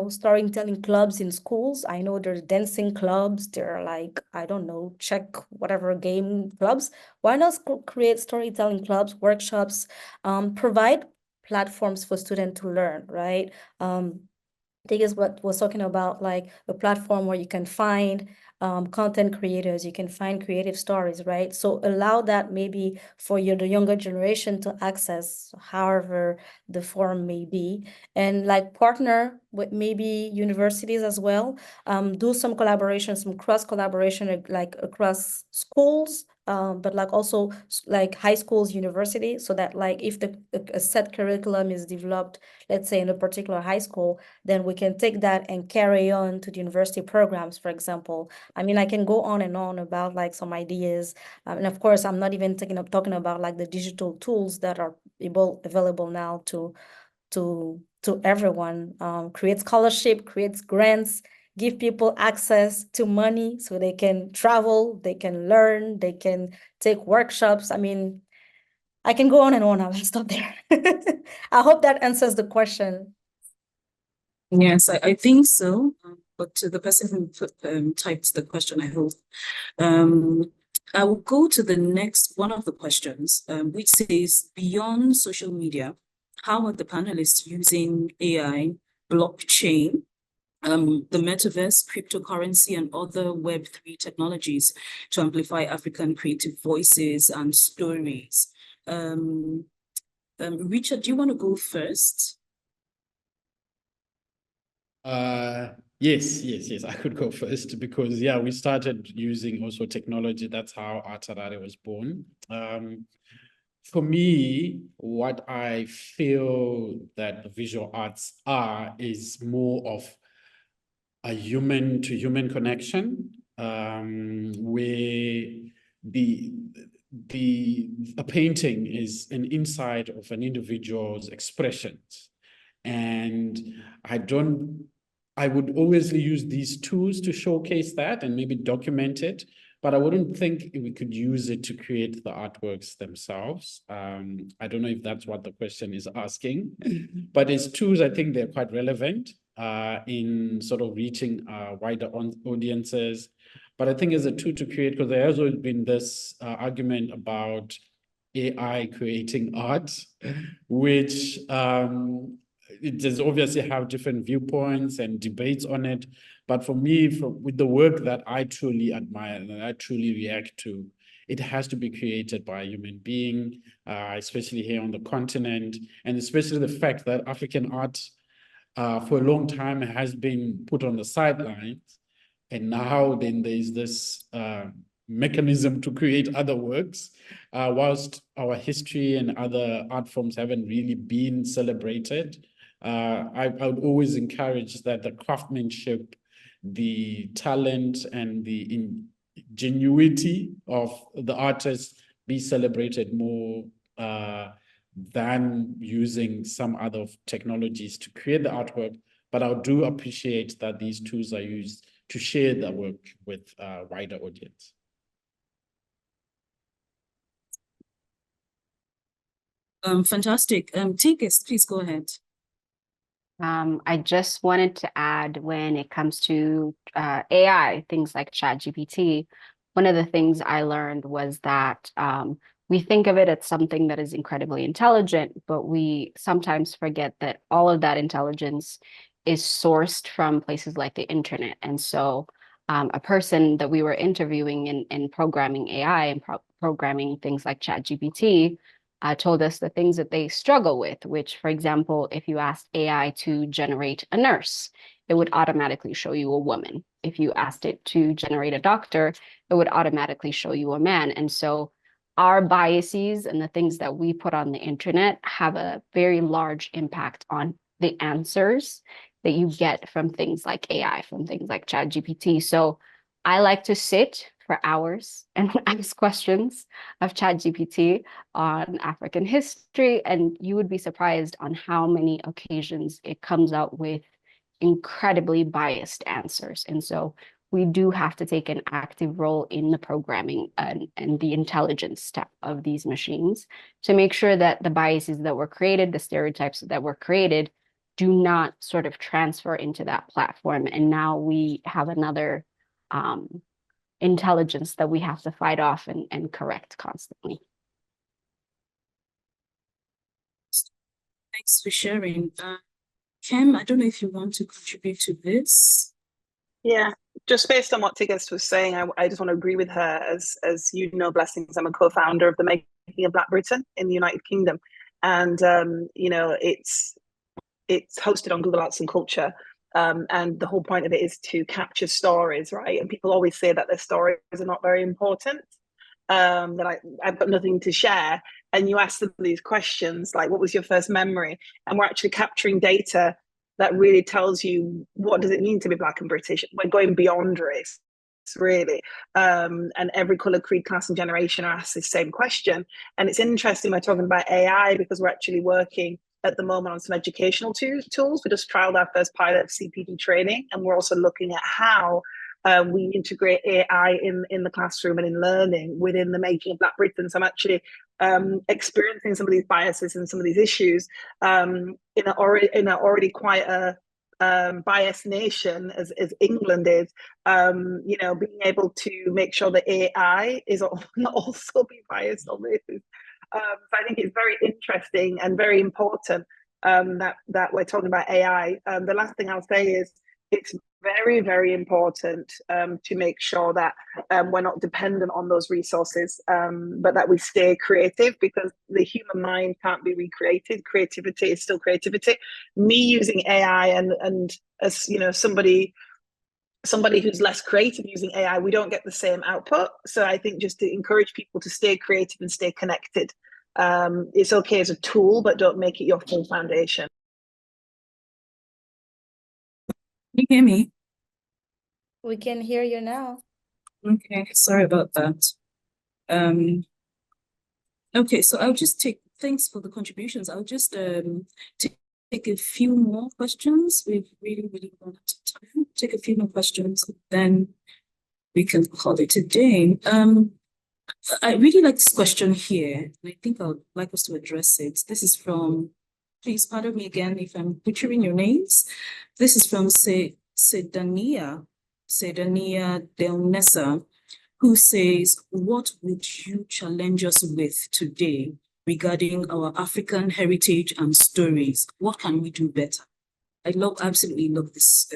storytelling clubs in schools. I know there's dancing clubs, there are like, I don't know, check whatever game clubs. Why not create storytelling clubs, workshops, provide platforms for students to learn, right? I think is what was talking about, like a platform where you can find content creators, you can find creative stories, right? So allow that maybe for the younger generation to access, however the form may be, and like partner with maybe universities as well. Do some collaboration, some cross collaboration, like across schools, but like also like high schools, university, so that like if a set curriculum is developed, let's say in a particular high school, then we can take that and carry on to the university programs, for example. I mean, I can go on and on about like some ideas. And of course, I'm not even talking about like the digital tools that are available now to everyone, create scholarship, create grants, give people access to money so they can travel, they can learn, they can take workshops. I mean, I can go on and on. I'll stop there. I hope that answers the question. Yes, I think so. But to the person who typed the question, I hope. I will go to the next one of the questions, which says, beyond social media, how are the panelists using AI, blockchain, the metaverse, cryptocurrency, and other Web3 technologies to amplify African creative voices and stories? Richard, do you want to go first? Yes, I could go first because yeah, we started using also technology. That's how ArtHarare was born. For me, what I feel that the visual arts is more of a human to human connection, where a painting is an insight of an individual's expressions. And I would always use these tools to showcase that and maybe document it, but I wouldn't think we could use it to create the artworks themselves. I don't know if that's what the question is asking, but as tools, I think they're quite relevant in sort of reaching wider audiences. But I think as a tool to create, because there has always been this argument about AI creating art, which it does obviously have different viewpoints and debates on it. But for me, with the work that I truly admire and that I truly react to, it has to be created by a human being, especially here on the continent, and especially the fact that African art for a long time has been put on the sidelines. And now then there's this mechanism to create other works, whilst our history and other art forms haven't really been celebrated. I would always encourage that the craftsmanship, the talent, and the ingenuity of the artists be celebrated more than using some other technologies to create the artwork. But I do appreciate that these tools are used to share the work with a wider audience. Fantastic. Tigist, please go ahead. I just wanted to add, when it comes to AI, things like ChatGPT, one of the things I learned was that we think of it as something that is incredibly intelligent, but we sometimes forget that all of that intelligence is sourced from places like the internet. And so a person that we were interviewing in programming AI and programming things like ChatGPT told us the things that they struggle with, which, for example, if you asked AI to generate a nurse, it would automatically show you a woman. If you asked it to generate a doctor, it would automatically show you a man. And so our biases and the things that we put on the internet have a very large impact on the answers that you get from things like AI, from things like ChatGPT. So I like to sit for hours and ask questions of ChatGPT on African history, and you would be surprised on how many occasions it comes out with incredibly biased answers. And so we do have to take an active role in the programming and the intelligence step of these machines to make sure that the biases that were created, the stereotypes that were created, do not sort of transfer into that platform. And now we have another intelligence that we have to fight off and correct constantly. Thanks for sharing. Kem, I don't know if you want to contribute to this. Yeah, just based on what Tigist was saying, I just want to agree with her. As you know, Blessings, I'm a co-founder of the Making of Black Britain in the United Kingdom, and you know, it's hosted on Google Arts and Culture. And the whole point of it is to capture stories, right? And people always say that their stories are not very important. that I've got nothing to share. And you ask them these questions, like, what was your first memory? And we're actually capturing data that really tells you what does it mean to be Black and British. We're going beyond race, really. And every colour, creed, class and generation are asked the same question. And it's interesting we're talking about AI because we're actually working at the moment on some educational tools. We just trialed our first pilot of CPD training, and we're also looking at how we integrate AI in the classroom and in learning within the making of Black Britain. So I'm actually experiencing some of these biases and some of these issues in a already quite a biased nation as England is, you know, being able to make sure that AI is not also be biased on this. So I think it's very interesting and very important that we're talking about AI. The last thing I'll say is it's very, very important to make sure that we're not dependent on those resources, but that we stay creative, because the human mind can't be recreated. Creativity is still creativity. Me using AI and as you know, somebody who's less creative using AI, we don't get the same output. So I think just to encourage people to stay creative and stay connected. It's okay as a tool, but don't make it your full foundation. Can you hear me? We can hear you now. Okay, sorry about that. Okay, so I'll just thanks for the contributions. I'll just take a few more questions. We've really, really run out of time. Take a few more questions, then we can call it a day. I really like this question here, and I think I would like us to address it. This is from, please pardon me again if I'm butchering your names. This is from Sedania Del Nessa, who says, what would you challenge us with today regarding our African heritage and stories? What can we do better? I absolutely love this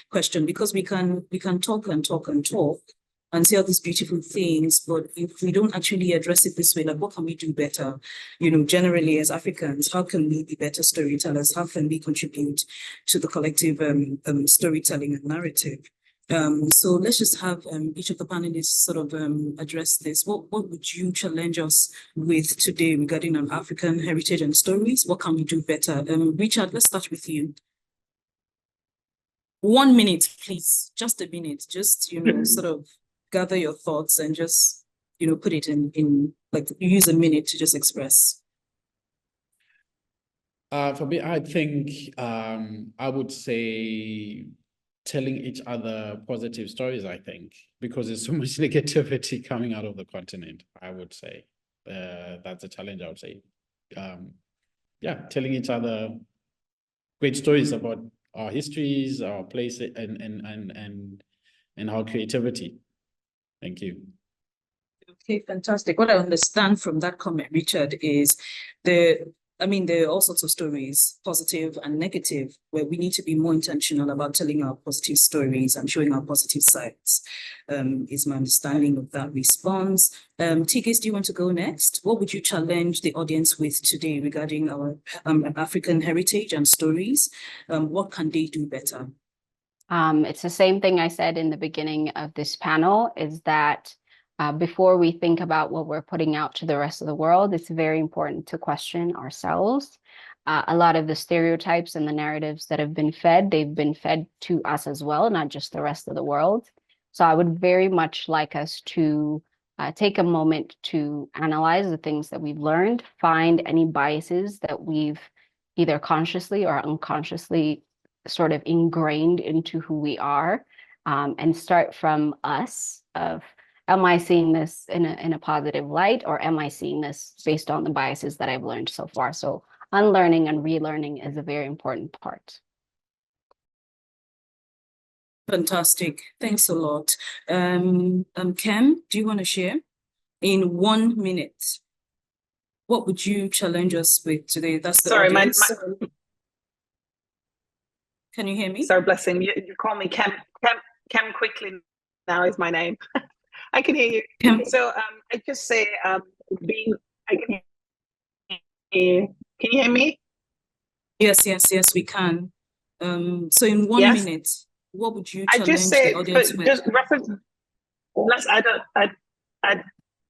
question, because we can talk and talk and talk and say all these beautiful things, but if we don't actually address it this way, like, what can we do better? You know, generally as Africans, how can we be better storytellers? How can we contribute to the collective storytelling and narrative? So let's just have each of the panelists sort of address this. What would you challenge us with today regarding an African heritage and stories? What can we do better? Richard, let's start with you. 1 minute, please. Just a minute. Just, you know, sort of gather your thoughts and just, you know, put it in like, use a minute to just express. For me, I think I would say telling each other positive stories, I think, because there's so much negativity coming out of the continent, I would say. That's a challenge, I would say. Yeah, telling each other great stories about our histories, our place, and our creativity. Thank you. Okay, fantastic. What I understand from that comment, Richard, is there are all sorts of stories, positive and negative, where we need to be more intentional about telling our positive stories and showing our positive sides, is my understanding of that response. Tigist, do you want to go next? What would you challenge the audience with today regarding our African heritage and stories? What can they do better? It's the same thing I said in the beginning of this panel, is that before we think about what we're putting out to the rest of the world, it's very important to question ourselves. A lot of the stereotypes and the narratives that have been fed, they've been fed to us as well, not just the rest of the world. So I would very much like us to take a moment to analyze the things that we've learned, find any biases that we've either consciously or unconsciously sort of ingrained into who we are, and start from us of, am I seeing this in a positive light, or am I seeing this based on the biases that I've learned so far? So unlearning and relearning is a very important part. Fantastic. Thanks a lot. Kem, do you want to share in 1 minute? What would you challenge us with today? That's the Sorry, audience. Can you hear me? Sorry, Blessing. You call me Kem quickly now is my name. I can hear you. Kem. So I just say I can hear. Can you hear me? Yes, we can. So in 1 minute, what would you challenge the audience with? Just reference.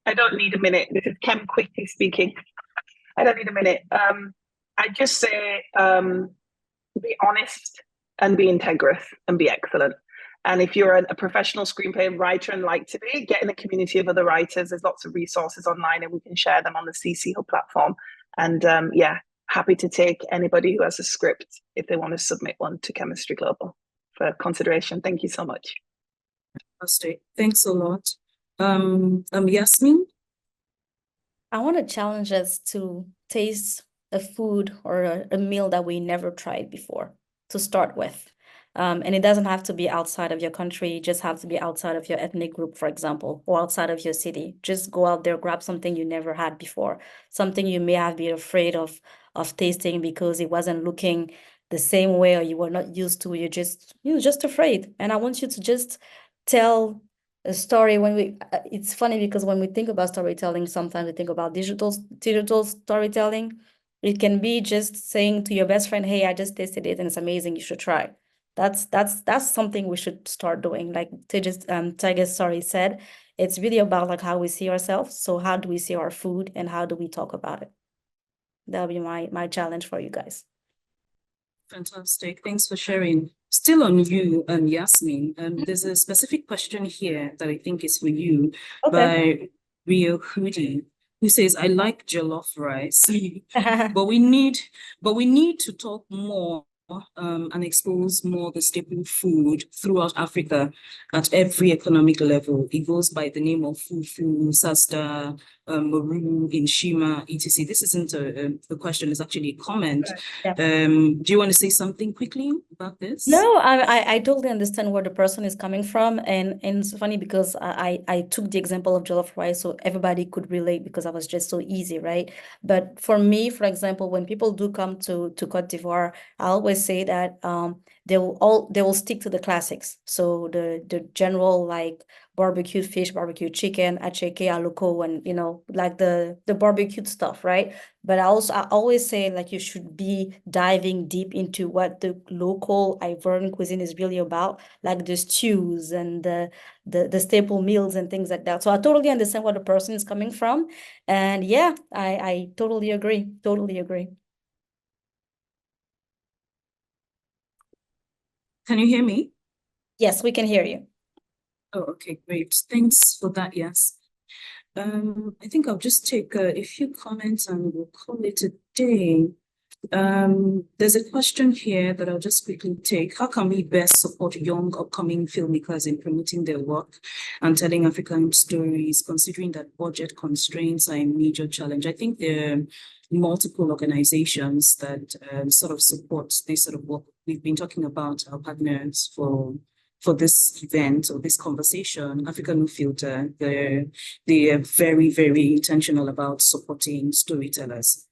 I don't need a minute. This is Kem quickly speaking. I don't need a minute. I just say be honest and be integrous and be excellent. And if you're a professional screenplay writer and like to be, get in a community of other writers. There's lots of resources online and we can share them on the CC Hub platform. And yeah, happy to take anybody who has a script if they want to submit one to Kemystery Global for consideration. Thank you so much. Fantastic. Thanks a lot. Yasmine? I want to challenge us to taste a food or a meal that we never tried before to start with. And it doesn't have to be outside of your country. You just have to be outside of your ethnic group, for example, or outside of your city. Just go out there, grab something you never had before, something you may have been afraid of tasting because it wasn't looking the same way or you were not used to. You're just afraid. And I want you to just tell a story. It's funny because when we think about storytelling, sometimes we think about digital storytelling. It can be just saying to your best friend, "Hey, I just tasted it and it's amazing. You should try." That's something we should start doing. Like Tigist said, it's really about like how we see ourselves. So how do we see our food and how do we talk about it? That'll be my challenge for you guys. Fantastic. Thanks for sharing. Still on you, Yasmine. There's a specific question here that I think is for you by Rio Hoodie, who says, "I like jollof rice, but we need to talk more and expose more the staple food throughout Africa at every economic level." It goes by the name of fufu, sasta, maru, inshima, etc. This isn't a question, it's actually a comment. Yeah. Do you want to say something quickly about this? No, I totally understand where the person is coming from, and it's funny because I took the example of jollof rice so everybody could relate because I was just so easy, right? But for me, for example, when people do come to Côte d'Ivoire, I always say that they will stick to the classics. So the general like barbecued fish, barbecued chicken, acheke, aloko, and like the barbecued stuff, right? But I always say like you should be diving deep into what the local Ivorian cuisine is really about, like the stews and the staple meals and things like that. So I totally understand where the person is coming from. And yeah, I totally agree. Totally agree. Can you hear me? Yes, we can hear you. Oh, okay, great. Thanks for that, yes. I think I'll just take a few comments and we'll call it a day. There's a question here that I'll just quickly take. How can we best support young upcoming filmmakers in promoting their work and telling African stories, considering that budget constraints are a major challenge? I think there are multiple organizations that sort of support this sort of work. We've been talking about our partners for this event or this conversation. Africa No Filter, they are very, very intentional about supporting storytellers.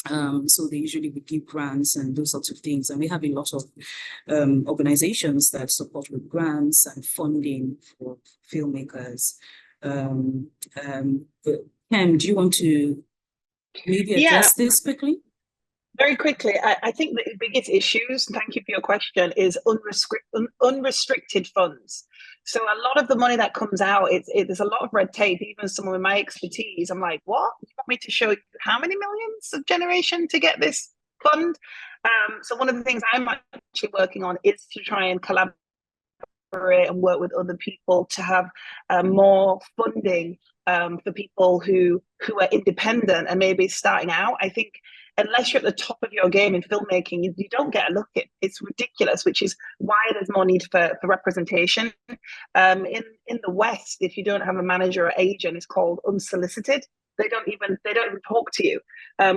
So they usually would give grants and those sorts of things. And we have a lot of organizations that support with grants and funding for filmmakers. Kem, do you want to maybe address this quickly? Very quickly, I think the biggest issues, thank you for your question, is unrestricted funds. So a lot of the money that comes out, there's a lot of red tape. Even someone with my expertise, I'm like, what? You want me to show you how many millions of generation to get this fund? So one of the things I'm actually working on is to try and collaborate and work with other people to have more funding for people who are independent and maybe starting out. I think unless you're at the top of your game in filmmaking, you don't get a look at. It's ridiculous, which is why there's more need for representation. In the West, if you don't have a manager or agent, it's called unsolicited. They don't even talk to you.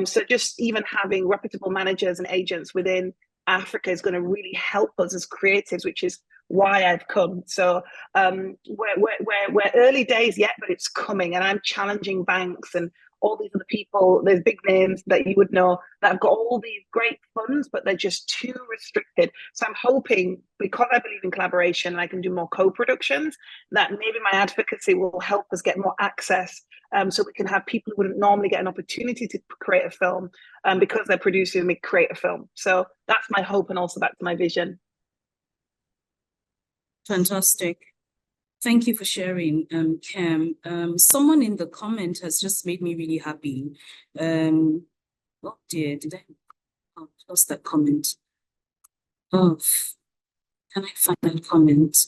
So just even having reputable managers and agents within Africa is going to really help us as creatives, which is why I've come. So we're early days yet, but it's coming, and I'm challenging banks and all these other people. There's big names that you would know that have got all these great funds, but they're just too restricted. So I'm hoping, because I believe in collaboration and I can do more co-productions, that maybe my advocacy will help us get more access, so we can have people who wouldn't normally get an opportunity to create a film because they're producing me create a film. So that's my hope, and also back to my vision. Fantastic. Thank you for sharing, Kem. Someone in the comment has just made me really happy. Oh dear, did I lost that comment? Oh, can I find that comment?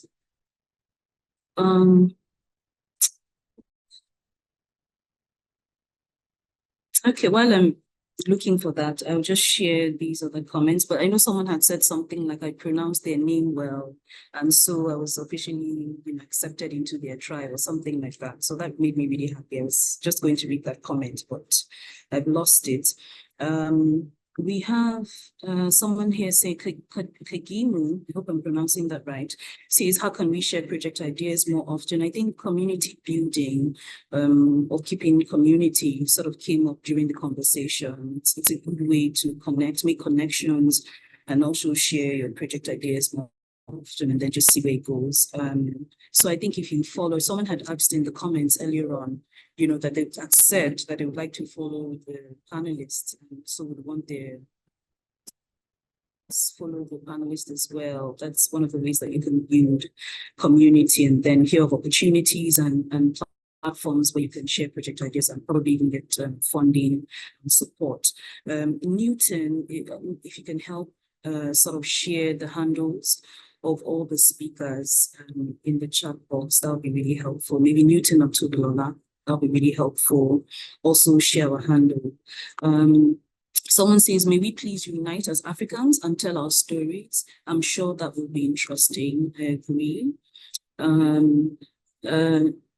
Okay, while I'm looking for that, I'll just share these other comments. But I know someone had said something like I pronounced their name well, and so I was officially accepted into their tribe or something like that. So that made me really happy. I was just going to read that comment, but I've lost it. We have someone here say Kagimu, I hope I'm pronouncing that right, says, how can we share project ideas more often? I think community building or keeping community sort of came up during the conversation. It's a good way to connect, make connections, and also share your project ideas more often and then just see where it goes. So I think if you follow, someone had asked in the comments earlier on, that they had said that they would like to follow the panelists, and so would want their follow the panelists as well. That's one of the ways that you can build community and then hear of opportunities and platforms where you can share project ideas and probably even get funding and support. Newton, if you can help sort of share the handles of all the speakers in the chat box, that would be really helpful. Maybe Newton or Tubulola, that would be really helpful. Also share our handle. Someone says, may we please unite as Africans and tell our stories? I'm sure that will be interesting. I agree.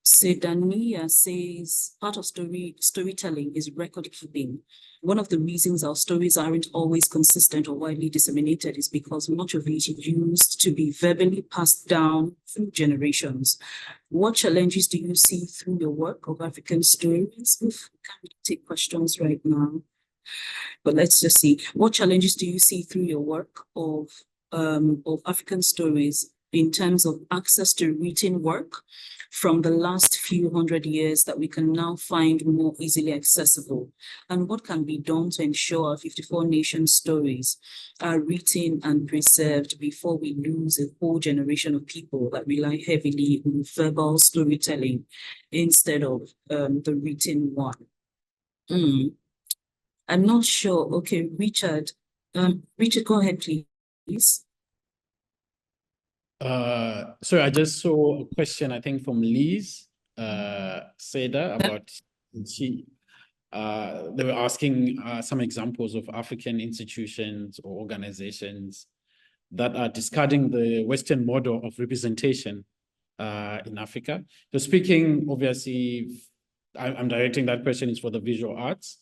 Sedania says, part of storytelling is record keeping. One of the reasons our stories aren't always consistent or widely disseminated is because much of it used to be verbally passed down through generations. What challenges do you see through your work of African stories? Can't take questions right now. But let's just see. What challenges do you see through your work of African stories in terms of access to written work from the last few hundred years that we can now find more easily accessible? And what can be done to ensure our 54 nation stories are written and preserved before we lose a whole generation of people that rely heavily on verbal storytelling instead of the written one? I'm not sure. Okay, Richard. Richard, go ahead, please. So I just saw a question, I think, from Liz Seda about they were asking some examples of African institutions or organizations that are discarding the Western model of representation in Africa. So speaking, obviously, I'm directing that question is for the visual arts.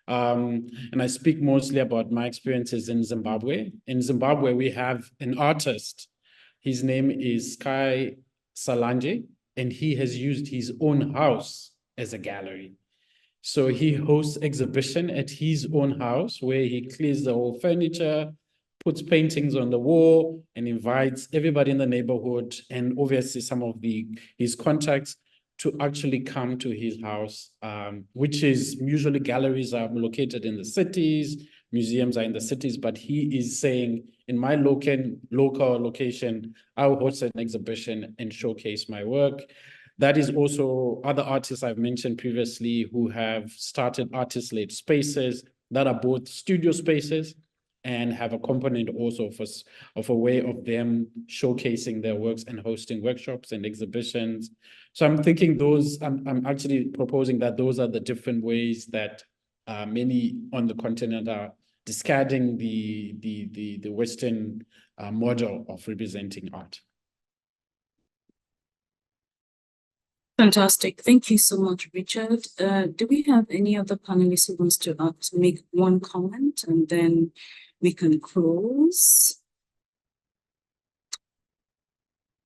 And I speak mostly about my experiences in Zimbabwe. In Zimbabwe, we have an artist. His name is Kai Salanje, and he has used his own house as a gallery. So he hosts exhibition at his own house where he clears the whole furniture, puts paintings on the wall, and invites everybody in the neighborhood and obviously some of his contacts to actually come to his house, which is usually galleries are located in the cities, museums are in the cities, but he is saying, in my local location, I will host an exhibition and showcase my work. That is also other artists I've mentioned previously who have started artist-led spaces that are both studio spaces and have a component also of a way of them showcasing their works and hosting workshops and exhibitions. So I'm thinking I'm actually proposing that those are the different ways that many on the continent are discarding the Western model of representing art. Fantastic. Thank you so much, Richard. Do we have any other panelists who wants to make one comment and then we can close?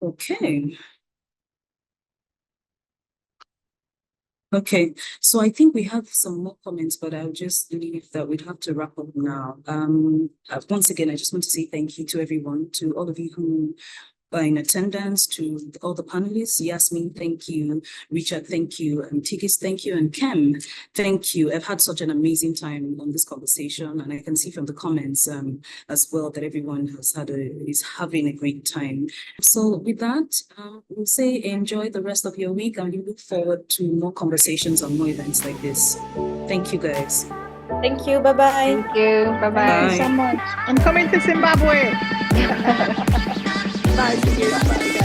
Okay. Okay, so I think we have some more comments, but I'll just leave that. We'd have to wrap up now. Once again, I just want to say thank you to everyone, to all of you who in attendance, to all the panelists. Yasmine, thank you. Richard, thank you. And Tigist, thank you. And Kem, thank you. I've had such an amazing time on this conversation, and I can see from the comments as well that everyone is having a great time. So with that, we'll say enjoy the rest of your week, and we look forward to more conversations on more events like this. Thank you, guys. Thank you. Bye-bye. Thank you. Bye-bye. Thank you so much. I'm coming to Zimbabwe. Bye. See you. Bye.